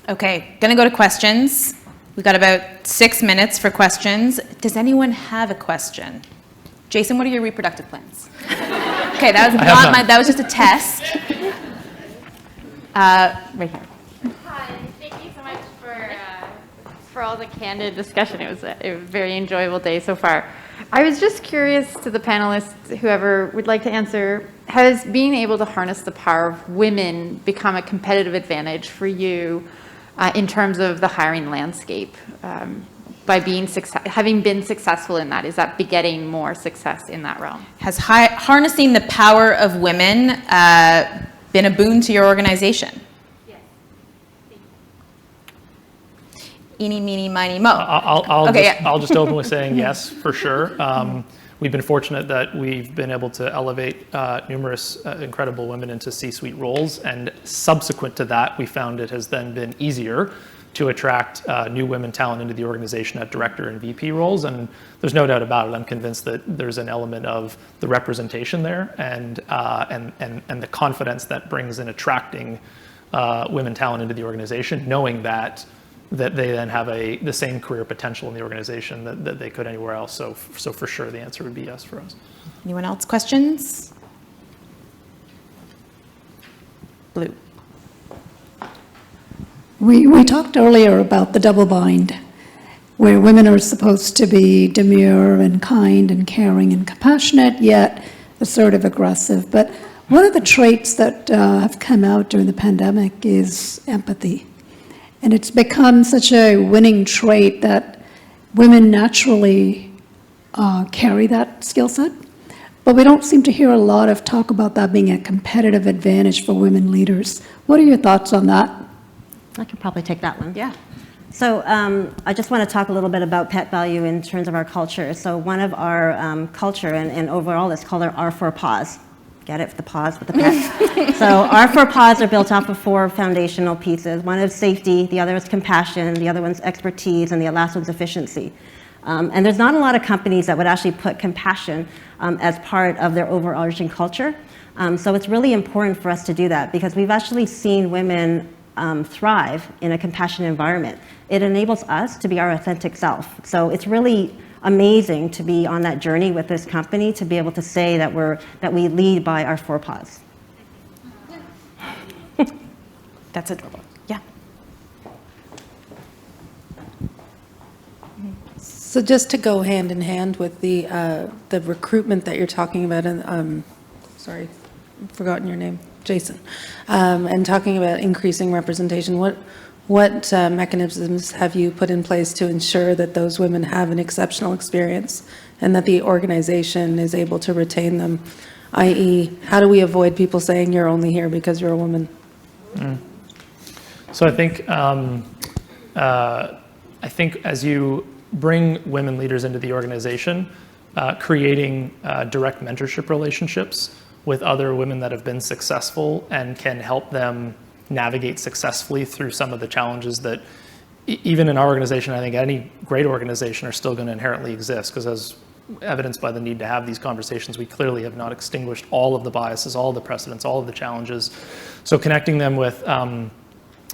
Okay, gonna go to questions. We've got about 6 minutes for questions. Does anyone have a question? Jason, what are your reproductive plans? Okay, that was just a test. Right here. Hi, thank you so much for all the candid discussion. It was a very enjoyable day so far. I was just curious to the panelists, whoever would like to answer, has being able to harness the power of women become a competitive advantage for you in terms of the hiring landscape? By having been successful in that, is that begetting more success in that realm? Has harnessing the power of women been a boon to your organization? Yes. Eeny, meeny, miny, mo. I'll just open with saying yes, for sure. We've been fortunate that we've been able to elevate numerous incredible women into C-suite roles, and subsequent to that, we found it has then been easier to attract new women talent into the organization at director and VP roles. And there's no doubt about it. I'm convinced that there's an element of the representation there and the confidence that brings in attracting women talent into the organization, knowing that they then have the same career potential in the organization that they could anywhere else. So for sure, the answer would be yes for us. Anyone else questions? Blue. We talked earlier about the double bind, where women are supposed to be demure and kind and caring and compassionate, yet assertive, aggressive. But one of the traits that have come out during the pandemic is empathy. And it's become such a winning trait that women naturally carry that skill set. But we don't seem to hear a lot of talk about that being a competitive advantage for women leaders. What are your thoughts on that? I could probably take that one. Yeah. So I just want to talk a little bit about pet value in terms of our culture. So one of our culture and overall is called our R4 paws. Get it? The paws with the pet. So our 4 paws are built off of 4 foundational pieces. One is safety, the other is compassion, the other one's expertise, and the last one's efficiency. And there's not a lot of companies that would actually put compassion as part of their overarching culture. So it's really important for us to do that because we've actually seen women thrive in a compassionate environment. It enables us to be our authentic self. So it's really amazing to be on that journey with this company to be able to say that we lead by our 4 paws. That's adorable. Yeah. So just to go hand in hand with the recruitment that you're talking about, and sorry, I've forgotten your name, Jason, and talking about increasing representation, what mechanisms have you put in place to ensure that those women have an exceptional experience and that the organization is able to retain them? I.e., how do we avoid people saying you're only here because you're a woman? So I think as you bring women leaders into the organization, creating direct mentorship relationships with other women that have been successful and can help them navigate successfully through some of the challenges that even in our organization, I think any great organization are still going to inherently exist, because as evidenced by the need to have these conversations, we clearly have not extinguished all of the biases, all of the precedents, all of the challenges. So connecting them with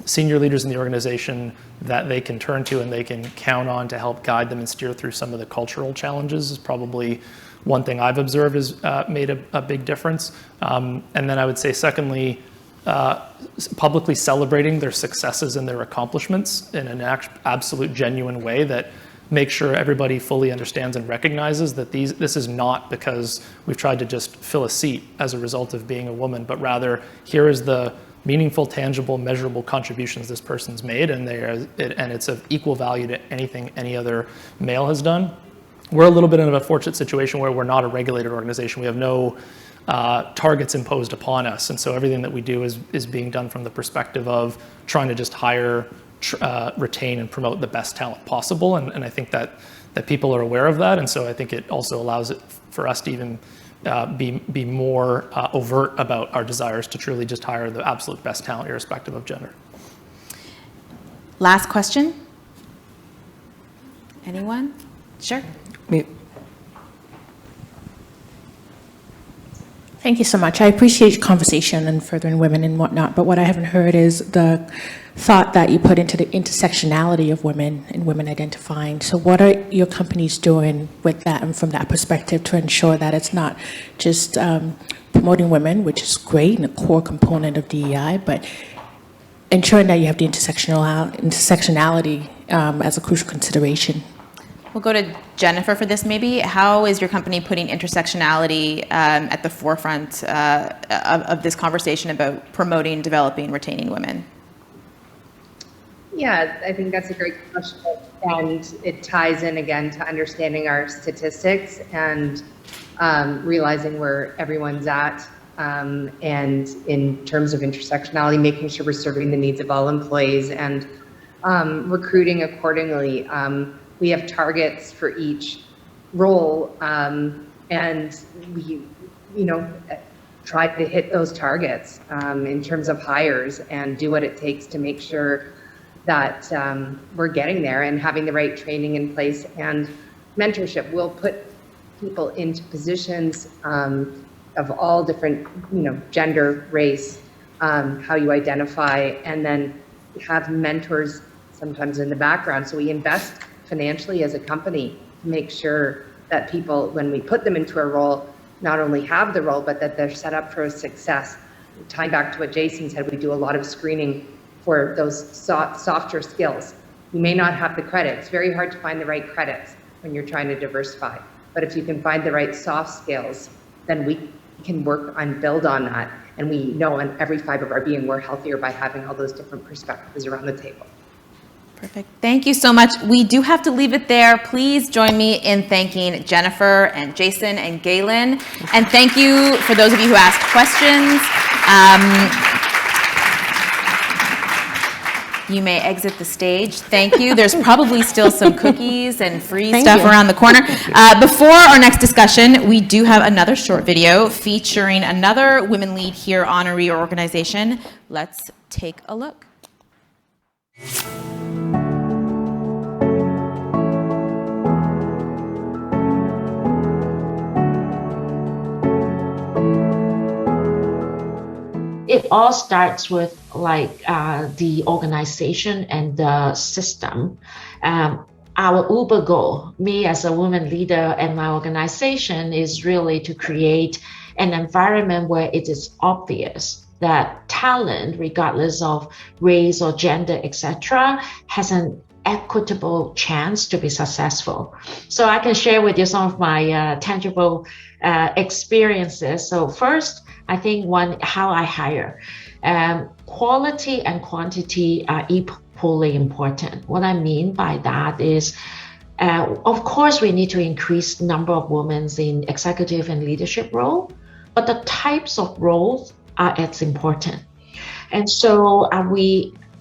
senior leaders in the organization that they can turn to and they can count on to help guide them and steer through some of the cultural challenges is probably one thing I've observed has made a big difference. And then I would say secondly, publicly celebrating their successes and their accomplishments in an absolute genuine way that makes sure everybody fully understands and recognizes that this is not because we've tried to just fill a seat as a result of being a woman, but rather here is the meaningful, tangible, measurable contributions this person's made, and it's of equal value to anything any other male has done. we're a little bit in a fortunate situation where we're not a regulated organization. We have no targets imposed upon us, and so everything that we do is being done from the perspective of trying to just hire, retain, and promote the best talent possible. And I think that people are aware of that, and so I think it also allows it for us to even be more overt about our desires to truly just hire the absolute best talent, irrespective of gender. Last question. Anyone? Sure. Me. Thank you so much. I appreciate your conversation and furthering women and whatnot, but what I haven't heard is the thought that you put into the intersectionality of women and women identifying. So what are your companies doing with that and from that perspective to ensure that it's not just promoting women, which is great and a core component of DEI, but ensuring that you have the intersectionality as a crucial consideration? We'll go to Jennifer for this maybe. How is your company putting intersectionality at the forefront of this conversation about promoting, developing, retaining women? Yeah, I think that's a great question. And it ties in again to understanding our statistics and realizing where everyone's at. And in terms of intersectionality, making sure we're serving the needs of all employees and recruiting accordingly. We have targets for each role, and we, try to hit those targets in terms of hires and do what it takes to make sure that we're getting there and having the right training in place and mentorship. We'll put people into positions of all different, gender, race, how you identify, and then have mentors sometimes in the background. So we invest financially as a company to make sure that people, when we put them into a role, not only have the role, but that they're set up for success. Tying back to what Jason said, we do a lot of screening for those softer skills. You may not have the credit. It's very hard to find the right credits when you're trying to diversify. But if you can find the right soft skills, then we can work on, build on that. And we know in every fiber of our being, we're healthier by having all those different perspectives around the table. Perfect. Thank you so much. We do have to leave it there. Please join me in thanking Jennifer and Jason and Galen. And thank you for those of you who asked questions. You may exit the stage. Thank you. There's probably still some cookies and free stuff around the corner. Before our next discussion, we do have another short video featuring another Women Lead Here honoree organization. Let's take a look. It all starts with the organization and the system. Our Uber goal, me as a woman leader and my organization, is really to create an environment where it is obvious that talent, regardless of race or gender, etc., has an equitable chance to be successful. So I can share with you some of my tangible experiences. So first, I think how I hire. Quality and quantity are equally important. What I mean by that is, of course, we need to increase the number of women in executive and leadership role, but the types of roles are as important. And so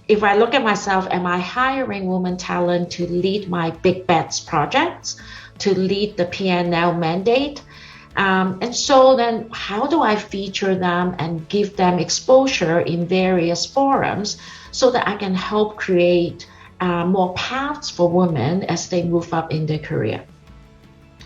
if I look at myself, am I hiring women talent to lead my big bets projects, to lead the P&L mandate? And so then how do I feature them and give them exposure in various forums so that I can help create more paths for women as they move up in their career?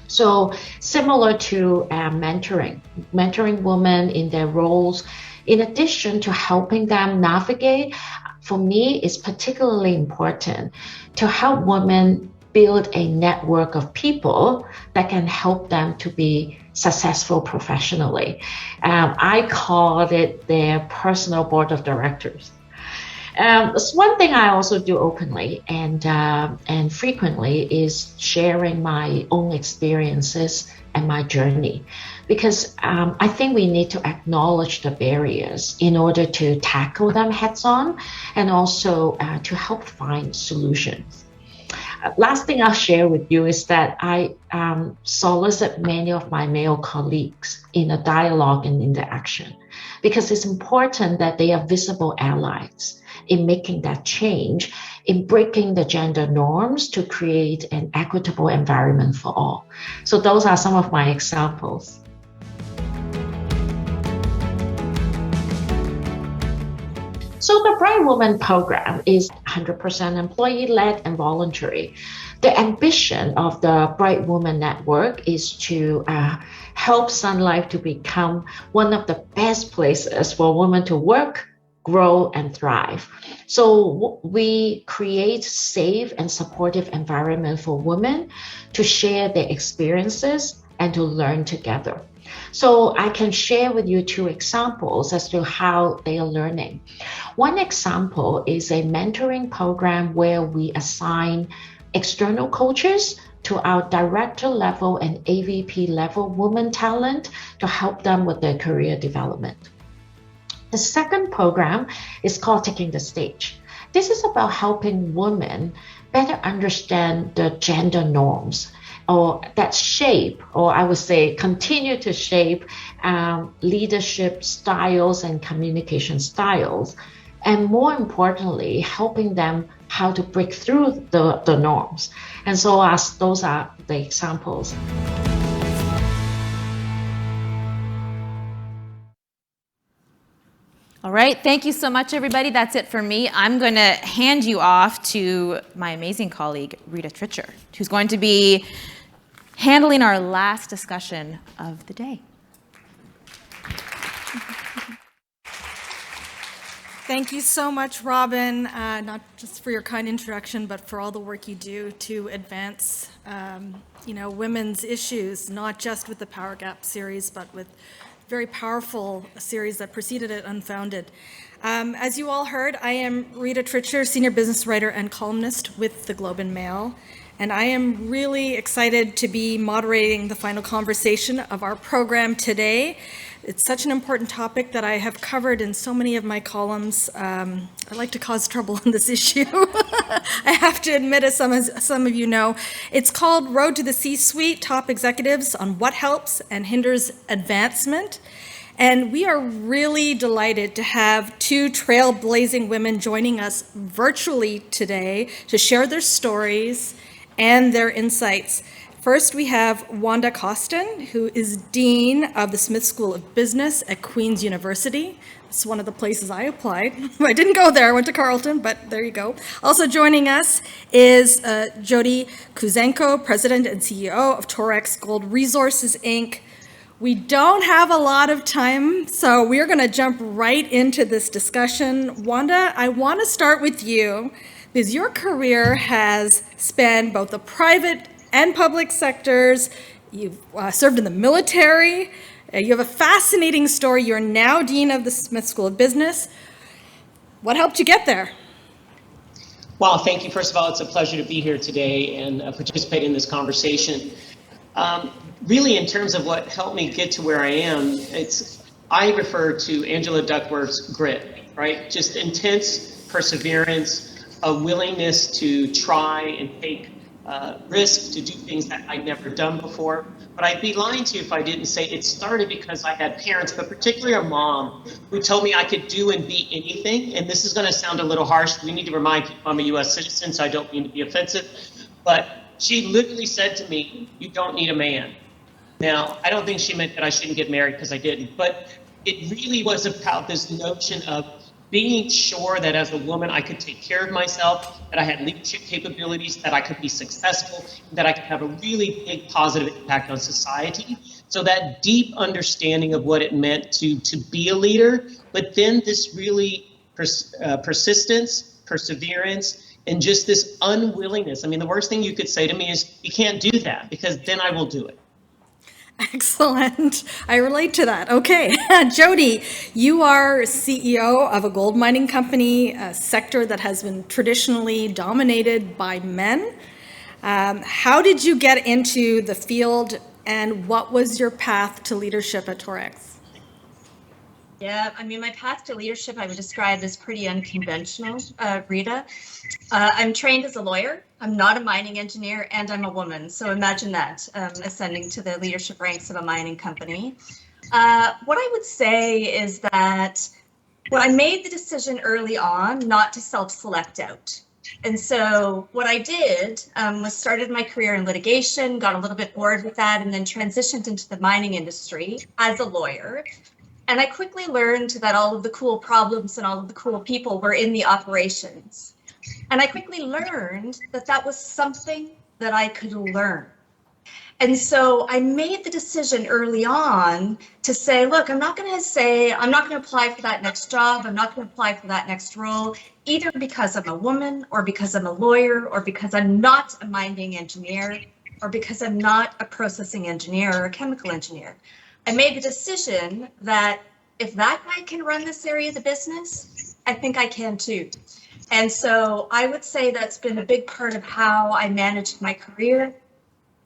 So similar to mentoring women in their roles, in addition to helping them navigate, for me, it's particularly important to help women build a network of people that can help them to be successful professionally. I call it their personal board of directors. One thing I also do openly and frequently is sharing my own experiences and my journey, because I think we need to acknowledge the barriers in order to tackle them heads on and also to help find solutions. Last thing I'll share with you is that I solicit many of my male colleagues in a dialogue and interaction, because it's important that they are visible allies in making that change, in breaking the gender norms to create an equitable environment for all. So those are some of my examples. So the Bright Woman program is 100% employee-led and voluntary. The ambition of the Bright Woman Network is to help Sun Life to become one of the best places for women to work, grow, and thrive. So we create safe and supportive environment for women to share their experiences and to learn together. So I can share with you 2 examples as to how they are learning. One example is a mentoring program where we assign external coaches to our director level and AVP level women talent to help them with their career development. The second program is called Taking the Stage. This is about helping women better understand the gender norms, or that shape, or I would say continue to shape leadership styles and communication styles, and more importantly, helping them how to break through the norms. And so those are the examples. All right, thank you so much, everybody. That's it for me. I'm going to hand you off to my amazing colleague, Rita Tritcher, who's going to be handling our last discussion of the day. Thank you so much, Robin, not just for your kind introduction, but for all the work you do to advance, women's issues, not just with the Power Gap series, but with very powerful series that preceded it, Unfounded. As you all heard, I am Rita Tritcher, senior business writer and columnist with the Globe and Mail, and I am really excited to be moderating the final conversation of our program today. It's such an important topic that I have covered in so many of my columns. I like to cause trouble on this issue. I have to admit, as some of you know, it's called Road to the C-Suite, Top Executives on What Helps and Hinders Advancement. And we are really delighted to have 2 trailblazing women joining us virtually today to share their stories and their insights. First, we have Wanda Costin, who is Dean of the Smith School of Business at Queen's University. It's one of the places I applied. I didn't go there, I went to Carleton, but there you go. Also joining us is Jody Kuzenko, President and CEO of Torex Gold Resources, Inc. We don't have a lot of time, so we're gonna jump right into this discussion. Wanda, I wanna start with you, because your career has spanned both the private and public sectors. You've served in the military. You have a fascinating story. You're now Dean of the Smith School of Business. What helped you get there? Well, thank you. First of all, it's a pleasure to be here today and participate in this conversation. Really, in terms of what helped me get to where I am, I refer to Angela Duckworth's grit, right? Just intense perseverance, a willingness to try and take risk, to do things that I'd never done before. But I'd be lying to you if I didn't say it started because I had parents, but particularly a mom, who told me I could do and be anything. And this is going to sound a little harsh. We need to remind people I'm a U.S. citizen, so I don't mean to be offensive. But she literally said to me, "You don't need a man." Now, I don't think she meant that I shouldn't get married, because I didn't. But it really was about this notion of being sure that as a woman, I could take care of myself, that I had leadership capabilities, that I could be successful, that I could have a really big positive impact on society. So that deep understanding of what it meant to be a leader, but then this really persistence, perseverance, and just this unwillingness. I mean, the worst thing you could say to me is, you can't do that, because then I will do it. Excellent. I relate to that. Okay. Jody, you are CEO of a gold mining company, a sector that has been traditionally dominated by men. How did you get into the field, and what was your path to leadership at Torex? Yeah, I mean, my path to leadership I would describe as pretty unconventional, Rita. I'm trained as a lawyer. I'm not a mining engineer, and I'm a woman. So imagine that, ascending to the leadership ranks of a mining company. What I would say is that I made the decision early on not to self-select out. And so what I did was started my career in litigation, got a little bit bored with that, and then transitioned into the mining industry as a lawyer. And I quickly learned that all of the cool problems and all of the cool people were in the operations. And I quickly learned that that was something that I could learn. And so I made the decision early on to say, look, I'm not going to apply for that next job. I'm not going to apply for that next role, either because I'm a woman or because I'm a lawyer or because I'm not a mining engineer or because I'm not a processing engineer or a chemical engineer. I made the decision that if that guy can run this area of the business, I think I can too. And so I would say that's been a big part of how I managed my career.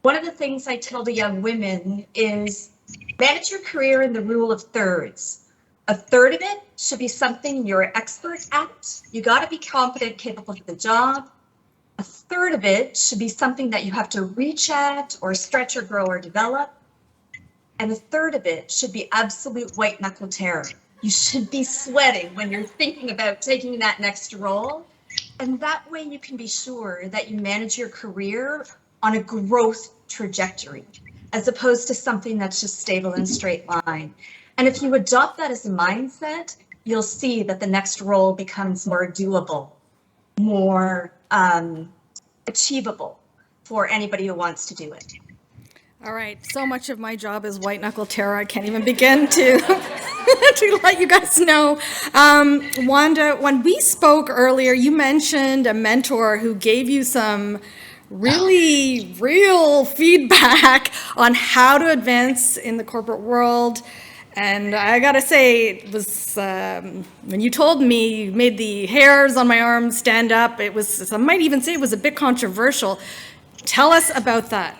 One of the things I tell the young women is manage your career in the rule of thirds. A third of it should be something you're an expert at. You got to be competent, capable of the job. A third of it should be something that you have to reach at or stretch or grow or develop. And a third of it should be absolute white knuckle terror. You should be sweating when you're thinking about taking that next role. And that way you can be sure that you manage your career on a growth trajectory, as opposed to something that's just stable and straight line. And if you adopt that as a mindset, you'll see that the next role becomes more doable, more achievable for anybody who wants to do it. All right, so much of my job is white knuckle terror. I can't even begin to to let you guys know. Wanda, when we spoke earlier, you mentioned a mentor who gave you some really real feedback on how to advance in the corporate world. And I gotta say, it was when you told me, you made the hairs on my arms stand up. It was, I might even say it was a bit controversial. Tell us about that.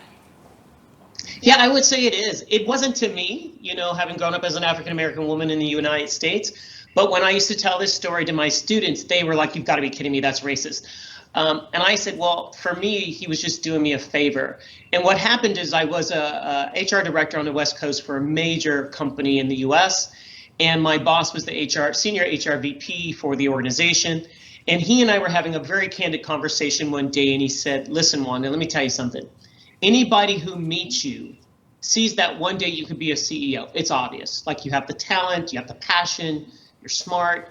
Yeah, I would say it is. It wasn't to me, having grown up as an African-American woman in the United States. But when I used to tell this story to my students, they were like, you've got to be kidding me, that's racist. And I said, well, for me, he was just doing me a favor. And what happened is I was a HR director on the West Coast for a major company in the US. And my boss was the senior HR VP for the organization. And he and I were having a very candid conversation one day. And he said, listen, Wanda, let me tell you something. Anybody who meets you sees that one day you could be a CEO. It's obvious. Like you have the talent, you have the passion, you're smart.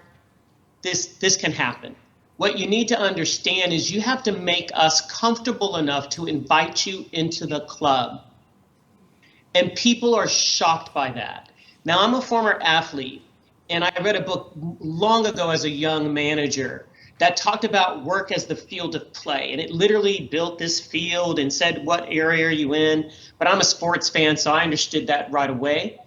This can happen. What you need to understand is you have to make us comfortable enough to invite you into the club. And people are shocked by that. Now, I'm a former athlete, and I read a book long ago as a young manager that talked about work as the field of play. And it literally built this field and said, what area are you in? But I'm a sports fan, so I understood that right away.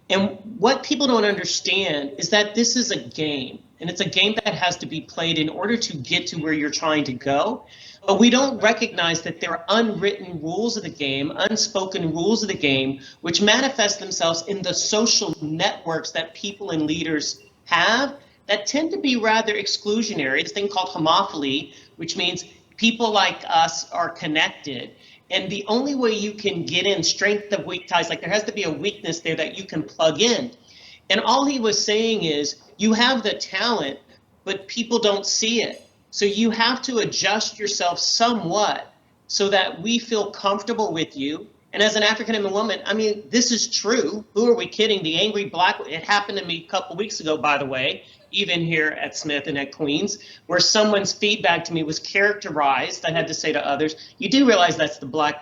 And what people don't understand is that this is a game. And it's a game that has to be played in order to get to where you're trying to go. But we don't recognize that there are unwritten rules of the game, unspoken rules of the game, which manifest themselves in the social networks that people and leaders have that tend to be rather exclusionary. It's a thing called homophily, which means people like us are connected. And the only way you can get in, strength of weak ties, like there has to be a weakness there that you can plug in. And all he was saying is, you have the talent, but people don't see it. So you have to adjust yourself somewhat so that we feel comfortable with you. And as an African-American woman, I mean, this is true. Who are we kidding? The angry black, it happened to me a couple weeks ago, by the way, even here at Smith and at Queens, where someone's feedback to me was characterized. I had to say to others, you do realize that's the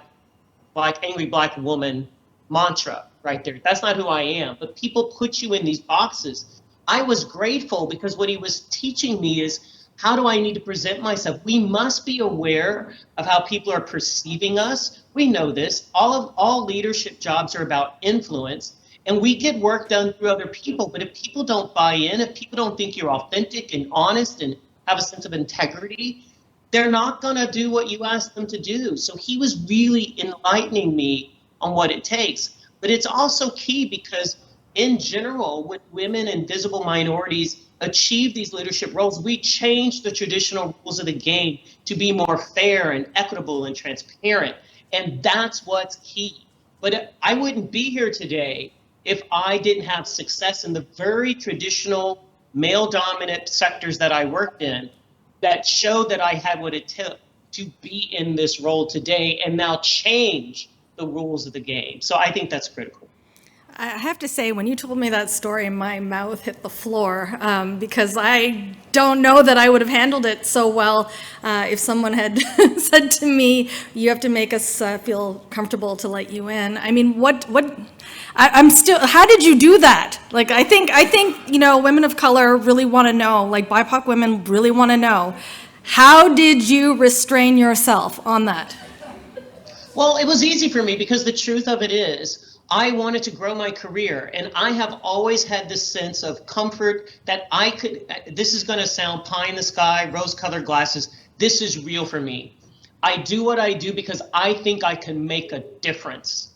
angry black woman mantra right there. That's not who I am. But people put you in these boxes. I was grateful because what he was teaching me is, how do I need to present myself? We must be aware of how people are perceiving us. We know this. All leadership jobs are about influence, and we get work done through other people. But if people don't buy in, if people don't think you're authentic and honest and have a sense of integrity, they're not going to do what you ask them to do. So he was really enlightening me on what it takes. But it's also key because in general, when women and visible minorities achieve these leadership roles, we change the traditional rules of the game to be more fair and equitable and transparent. And that's what's key. But I wouldn't be here today if I didn't have success in the very traditional male-dominant sectors that I worked in that showed that I had what it took to be in this role today and now change the rules of the game. So I think that's critical. I have to say, when you told me that story, my mouth hit the floor because I don't know that I would have handled it so well if someone had said to me, "You have to make us feel comfortable to let you in." I mean, I'm still. How did you do that? Like, I think women of color really want to know. Like, BIPOC women really want to know. How did you restrain yourself on that? Well, it was easy for me because the truth of it is, I wanted to grow my career, and I have always had this sense of comfort that I could, this is going to sound pie in the sky, rose-colored glasses, this is real for me. I do what I do because I think I can make a difference.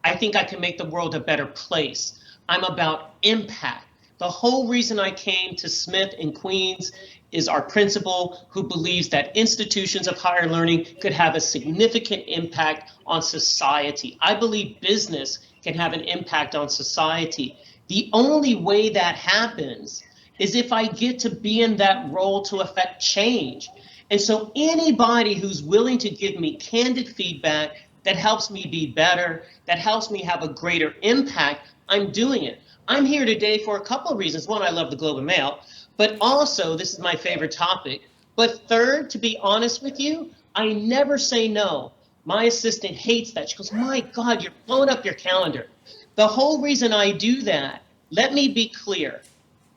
I think I can make the world a better place. I'm about impact. The whole reason I came to Smith in Queens is our principal who believes that institutions of higher learning could have a significant impact on society. I believe business can have an impact on society. The only way that happens is if I get to be in that role to affect change. And so anybody who's willing to give me candid feedback that helps me be better, that helps me have a greater impact, I'm doing it. I'm here today for a couple of reasons. One, I love the Globe and Mail, but also this is my favorite topic. But third, to be honest with you, I never say no. My assistant hates that. She goes, "My God, you're blowing up your calendar." The whole reason I do that, let me be clear.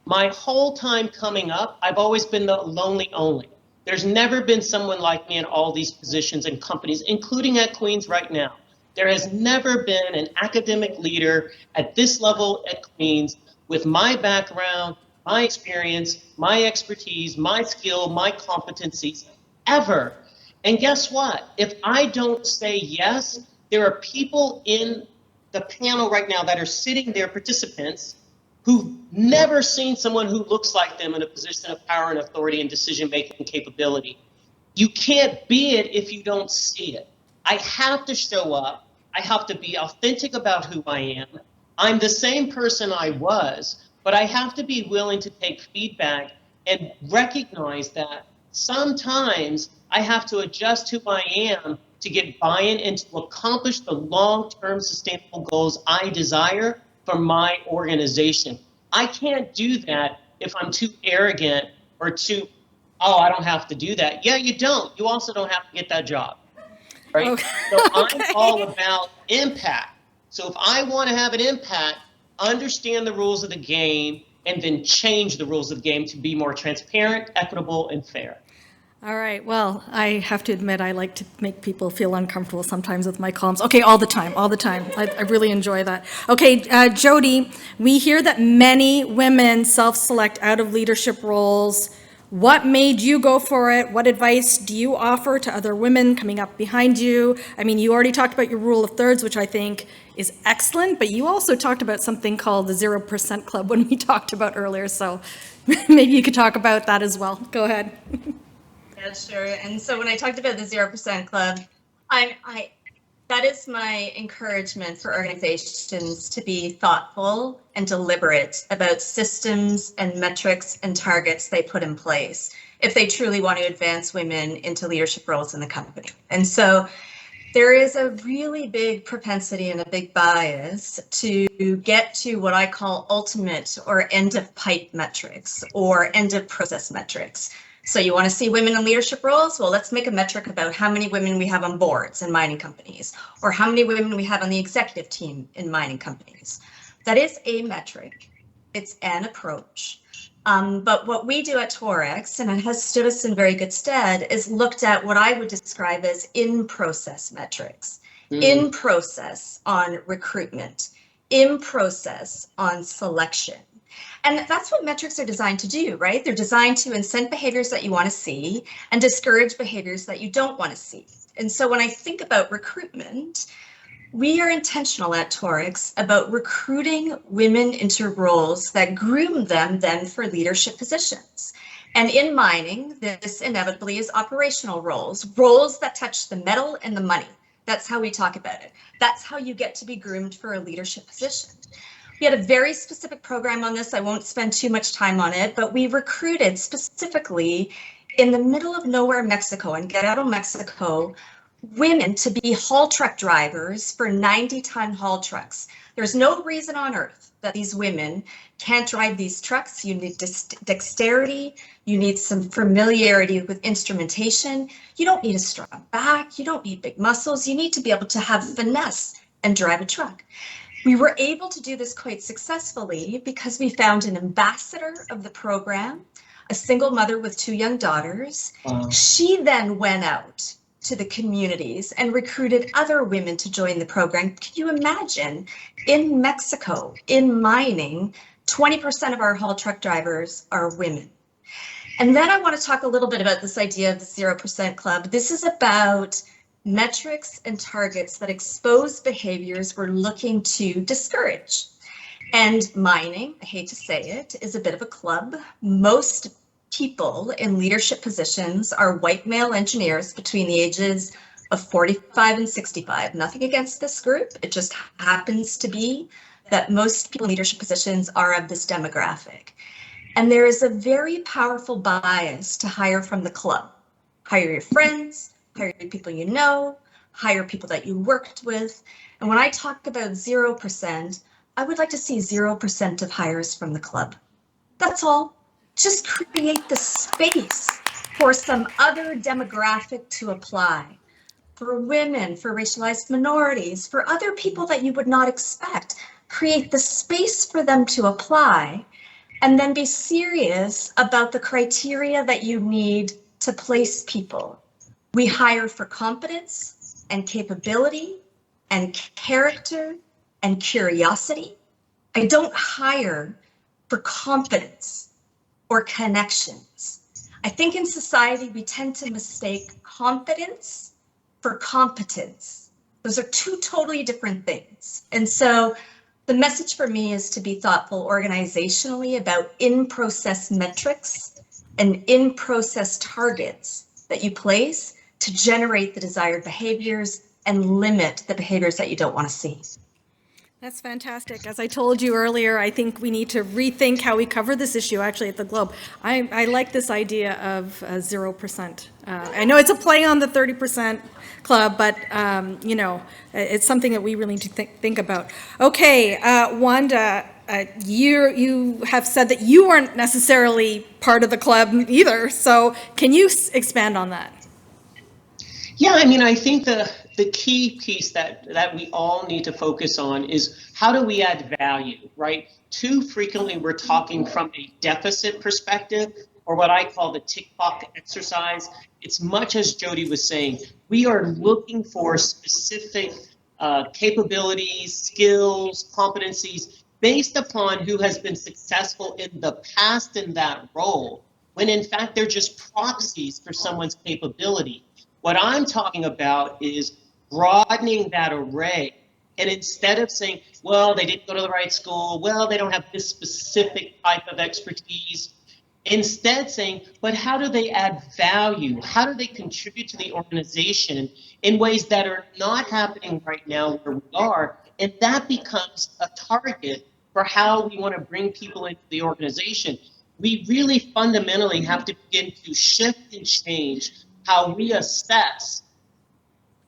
My whole time coming up, I've always been the lonely only. There's never been someone like me in all these positions and companies, including at Queens right now. There has never been an academic leader at this level at Queens with my background, my experience, my expertise, my skill, my competencies, ever. And guess what? If I don't say yes, there are people in the panel right now that are sitting there, participants, who've never seen someone who looks like them in a position of power and authority and decision-making capability. You can't be it if you don't see it. I have to show up. I have to be authentic about who I am. I'm the same person I was, but I have to be willing to take feedback and recognize that sometimes I have to adjust who I am to get buy-in and to accomplish the long-term sustainable goals I desire for my organization. I can't do that if I'm too arrogant or too, "Oh, I don't have to do that." Yeah, you don't. You also don't have to get that job, right? Okay. So I'm all about impact. So if I want to have an impact, understand the rules of the game and then change the rules of the game to be more transparent, equitable, and fair. All right, well, I have to admit, I like to make people feel uncomfortable sometimes with my columns. Okay, all the time. I really enjoy that. Okay, Jody, we hear that many women self-select out of leadership roles. What made you go for it? What advice do you offer to other women coming up behind you? I mean, you already talked about your rule of thirds, which I think is excellent, but you also talked about something called the 0% Club when we talked about earlier, so maybe you could talk about that as well. Go ahead. Yeah, sure. And so when I talked about the 0% Club, that is my encouragement for organizations to be thoughtful and deliberate about systems and metrics and targets they put in place if they truly want to advance women into leadership roles in the company. And so there is a really big propensity and a big bias to get to what I call ultimate or end of pipe metrics or end of process metrics. So you want to see women in leadership roles? Well, let's make a metric about how many women we have on boards in mining companies, or how many women we have on the executive team in mining companies. That is a metric. It's an approach. But what we do at Torex, and it has stood us in very good stead, is looked at what I would describe as in-process metrics. In process on recruitment, in process on selection. And that's what metrics are designed to do, right? They're designed to incent behaviors that you want to see and discourage behaviors that you don't want to see. And so when I think about recruitment, we are intentional at Torex about recruiting women into roles that groom them then for leadership positions. And in mining, this inevitably is operational roles, roles that touch the metal and the money. That's how we talk about it. That's how you get to be groomed for a leadership position. We had a very specific program on this. I won't spend too much time on it, but we recruited specifically in the middle of nowhere, Mexico, and Guerrero, Mexico, women to be haul truck drivers for 90-ton haul trucks. There's no reason on earth that these women can't drive these trucks. You need dexterity. You need some familiarity with instrumentation. You don't need a strong back. You don't need big muscles. You need to be able to have finesse and drive a truck. We were able to do this quite successfully because we found an ambassador of the program, a single mother with 2 young daughters. Wow. She then went out to the communities and recruited other women to join the program. Can you imagine, in Mexico, in mining, 20% of our haul truck drivers are women. And then I want to talk a little bit about this idea of the 0% club. This is about metrics and targets that expose behaviors we're looking to discourage. And mining, I hate to say it, is a bit of a club. Most people in leadership positions are white male engineers between the ages of 45 and 65. Nothing against this group. It just happens to be that most people in leadership positions are of this demographic. And there is a very powerful bias to hire from the club. Hire your friends, hire people you know, hire people that you worked with. And when I talk about 0%, I would like to see 0% of hires from the club. That's all. Just create the space for some other demographic to apply. For women, for racialized minorities, for other people that you would not expect. Create the space for them to apply, and then be serious about the criteria that you need to place people. We hire for competence and capability and character and curiosity. I don't hire for competence or connections. I think in society, we tend to mistake competence for competence. Those are 2 totally different things. And so the message for me is to be thoughtful organizationally about in-process metrics and in-process targets that you place to generate the desired behaviors and limit the behaviors that you don't want to see. That's fantastic. As I told you earlier, I think we need to rethink how we cover this issue actually at the Globe. I like this idea of 0%. I know it's a play on the 30% club, but you know, it's something that we really need to think about. Okay, Wanda, you have said that you weren't necessarily part of the club either, so can you expand on that? Yeah, I mean, I think the key piece that we all need to focus on is how do we add value, right? Too frequently we're talking from a deficit perspective, or what I call the tick box exercise. It's much as Jody was saying, we are looking for specific capabilities, skills, competencies based upon who has been successful in the past in that role, when in fact they're just proxies for someone's capability. What I'm talking about is broadening that array. And instead of saying, well, they didn't go to the right school, well, they don't have this specific type of expertise, instead saying, but how do they add value? How do they contribute to the organization in ways that are not happening right now where we are? And that becomes a target for how we want to bring people into the organization. We really fundamentally have to begin to shift and change how we assess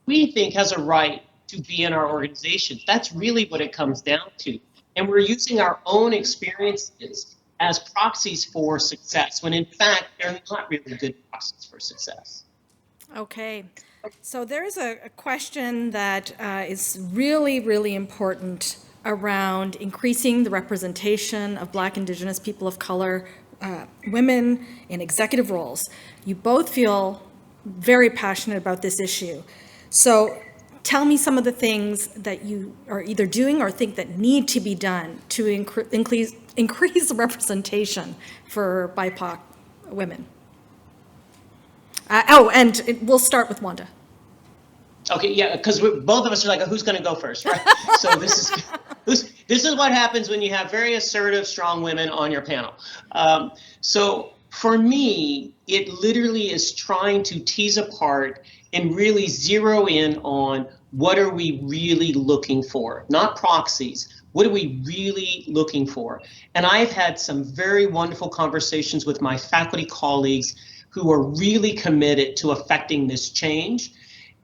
we think has a right to be in our organizations. That's really what it comes down to. And we're using our own experiences as proxies for success, when in fact, they're not really good proxies for success. Okay, so there's a question that is really, really important around increasing the representation of Black, Indigenous, people of color, women in executive roles. You both feel very passionate about this issue. So tell me some of the things that you are either doing or think that need to be done to increase the representation for BIPOC women. And we'll start with Wanda. Okay, yeah, because both of us are like, who's going to go first, right? So this is what happens when you have very assertive, strong women on your panel. So for me, it literally is trying to tease apart and really zero in on what are we really looking for, not proxies. What are we really looking for? And I've had some very wonderful conversations with my faculty colleagues who are really committed to affecting this change.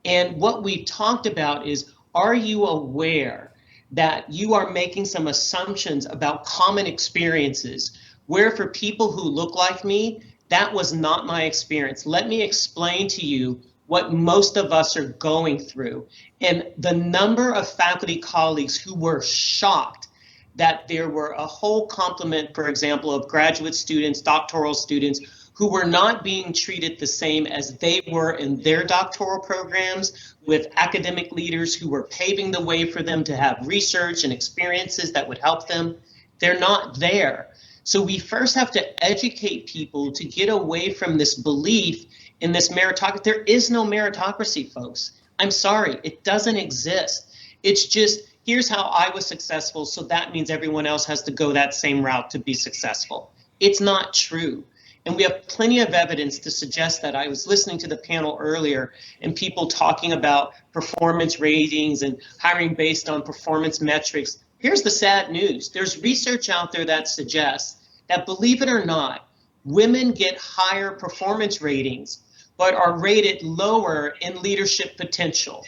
And what we've talked about is, are you aware that you are making some assumptions about common experiences, where for people who look like me, that was not my experience. Let me explain to you what most of us are going through. And the number of faculty colleagues who were shocked that there were a whole complement, for example, of graduate students, doctoral students, who were not being treated the same as they were in their doctoral programs, with academic leaders who were paving the way for them to have research and experiences that would help them. They're not there. So we first have to educate people to get away from this belief in this meritocracy. There is no meritocracy, folks. I'm sorry, it doesn't exist. It's just, here's how I was successful, so that means everyone else has to go that same route to be successful. It's not true. And we have plenty of evidence to suggest that. I was listening to the panel earlier and people talking about performance ratings and hiring based on performance metrics. Here's the sad news. There's research out there that suggests that, believe it or not, women get higher performance ratings, but are rated lower in leadership potential.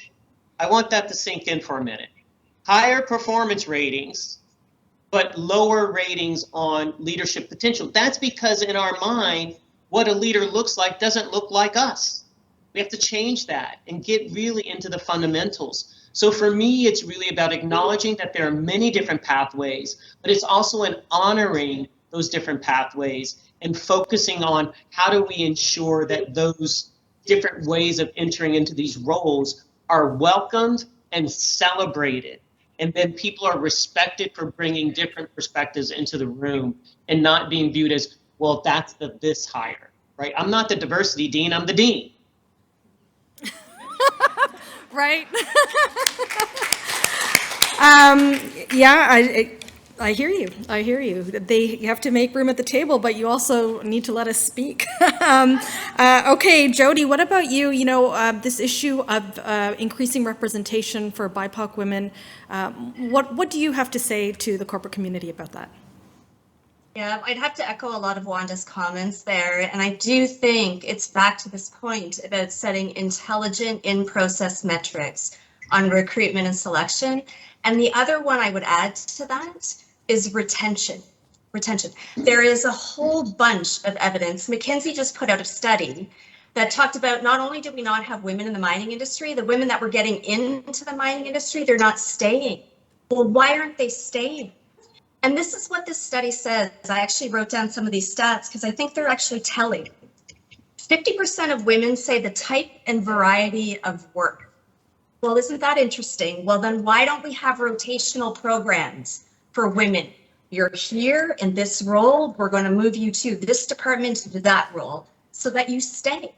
I want that to sink in for a minute. Higher performance ratings, but lower ratings on leadership potential. That's because in our mind, what a leader looks like doesn't look like us. We have to change that and get really into the fundamentals. So for me, it's really about acknowledging that there are many different pathways, but it's also in honoring those different pathways and focusing on how do we ensure that those different ways of entering into these roles are welcomed and celebrated. And then people are respected for bringing different perspectives into the room and not being viewed as, well, that's this hire, right? I'm not the diversity dean, I'm the dean. Right? Yeah, I hear you. I hear you. You have to make room at the table, but you also need to let us speak. Okay, Jody, what about you? You know, this issue of increasing representation for BIPOC women, what do you have to say to the corporate community about that? Yeah, I'd have to echo a lot of Wanda's comments there. And I do think it's back to this point about setting intelligent in-process metrics on recruitment and selection. And the other one I would add to that is retention. There is a whole bunch of evidence. McKinsey just put out a study that talked about not only do we not have women in the mining industry, the women that were getting into the mining industry, they're not staying. Well, why aren't they staying? And this is what this study says. I actually wrote down some of these stats because I think they're actually telling. 50% of women say the type and variety of work. Well, isn't that interesting? Well, then why don't we have rotational programs for women? You're here in this role, we're going to move you to this department, to that role, so that you stay.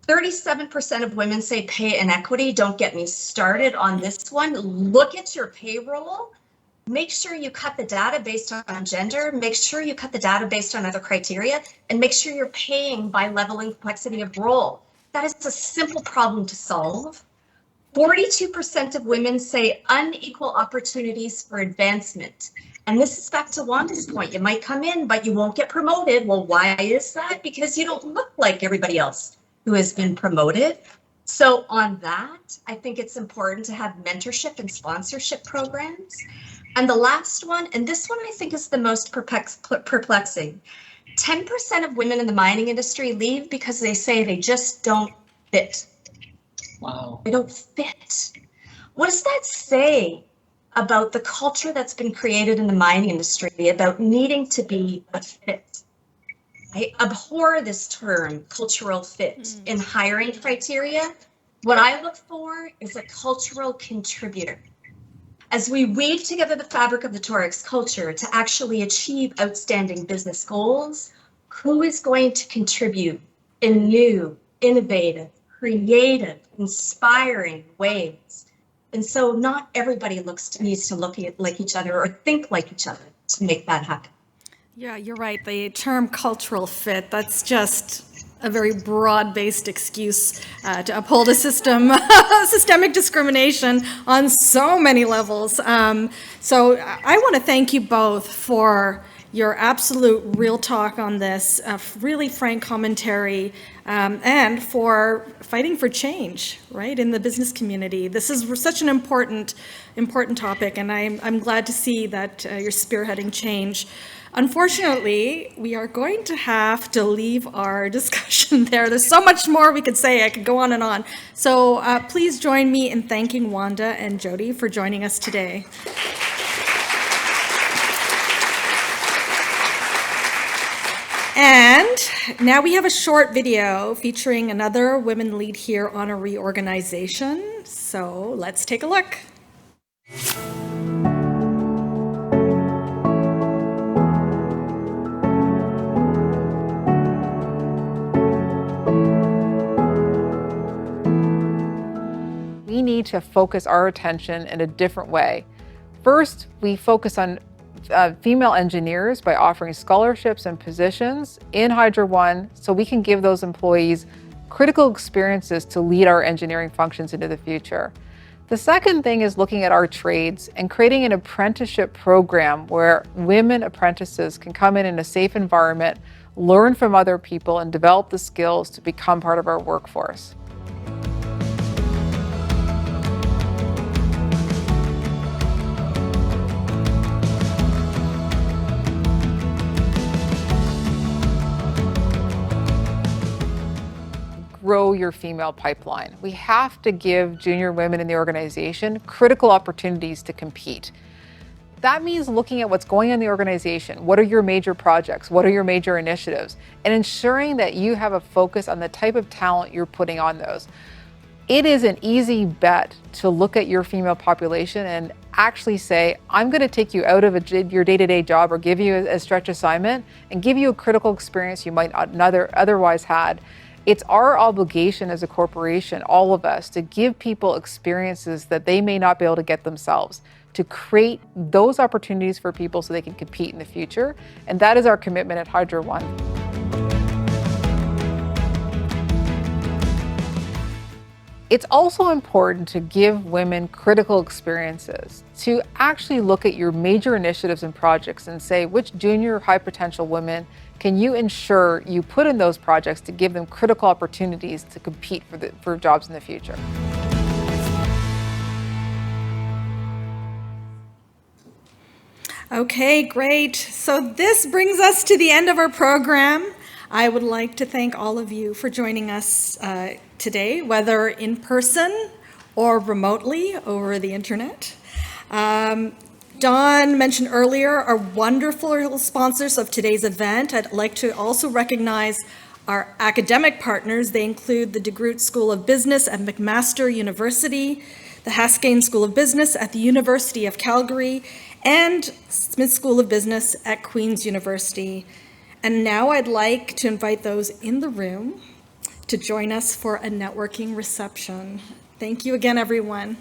37% of women say pay inequity. Don't get me started on this one. Look at your payroll. Make sure you cut the data based on gender, make sure you cut the data based on other criteria, and make sure you're paying by level and complexity of role. That is a simple problem to solve. 42% of women say unequal opportunities for advancement. And this is back to Wanda's point. You might come in, but you won't get promoted. Well, why is that? Because you don't look like everybody else who has been promoted. So on that, I think it's important to have mentorship and sponsorship programs. And the last one, and this one I think is the most perplexing, 10% of women in the mining industry leave because they say they just don't fit. Wow. They don't fit. What does that say about the culture that's been created in the mining industry about needing to be a fit? I abhor this term, cultural fit, in hiring criteria. What I look for is a cultural contributor. As we weave together the fabric of the Torex culture to actually achieve outstanding business goals, who is going to contribute in new, innovative, creative, inspiring ways. And so not everybody needs to look like each other or think like each other to make that happen. Yeah, you're right. The term cultural fit, that's just a very broad-based excuse to uphold a systemic discrimination on so many levels. So I want to thank you both for your absolute real talk on this, really frank commentary, and for fighting for change, right, in the business community. This is such an important topic, and I'm glad to see that you're spearheading change. Unfortunately, we are going to have to leave our discussion there. There's so much more we could say. I could go on and on. So please join me in thanking Wanda and Jody for joining us today. And now we have a short video featuring another women lead here on a reorganization. So let's take a look. We need to focus our attention in a different way. First, we focus on female engineers by offering scholarships and positions in Hydro One so we can give those employees critical experiences to lead our engineering functions into the future. The second thing is looking at our trades and creating an apprenticeship program where women apprentices can come in a safe environment, learn from other people, and develop the skills to become part of our workforce. Grow your female pipeline. We have to give junior women in the organization critical opportunities to compete. That means looking at what's going on in the organization. What are your major projects? What are your major initiatives? And ensuring that you have a focus on the type of talent you're putting on those. It is an easy bet to look at your female population and actually say, I'm going to take you out of your day-to-day job or give you a stretch assignment and give you a critical experience you might not otherwise had. It's our obligation as a corporation, all of us, to give people experiences that they may not be able to get themselves, to create those opportunities for people so they can compete in the future. And that is our commitment at Hydro One. It's also important to give women critical experiences, to actually look at your major initiatives and projects and say which junior high potential women can you ensure you put in those projects to give them critical opportunities to compete for jobs in the future. Okay, great. So this brings us to the end of our program. I would like to thank all of you for joining us today, whether in person or remotely over the internet. Dawn mentioned earlier our wonderful sponsors of today's event. I'd like to also recognize our academic partners. They include the DeGroote School of Business at McMaster University, the Haskayne School of Business at the University of Calgary, and Smith School of Business at Queen's University. And now I'd like to invite those in the room to join us for a networking reception. Thank you again, everyone.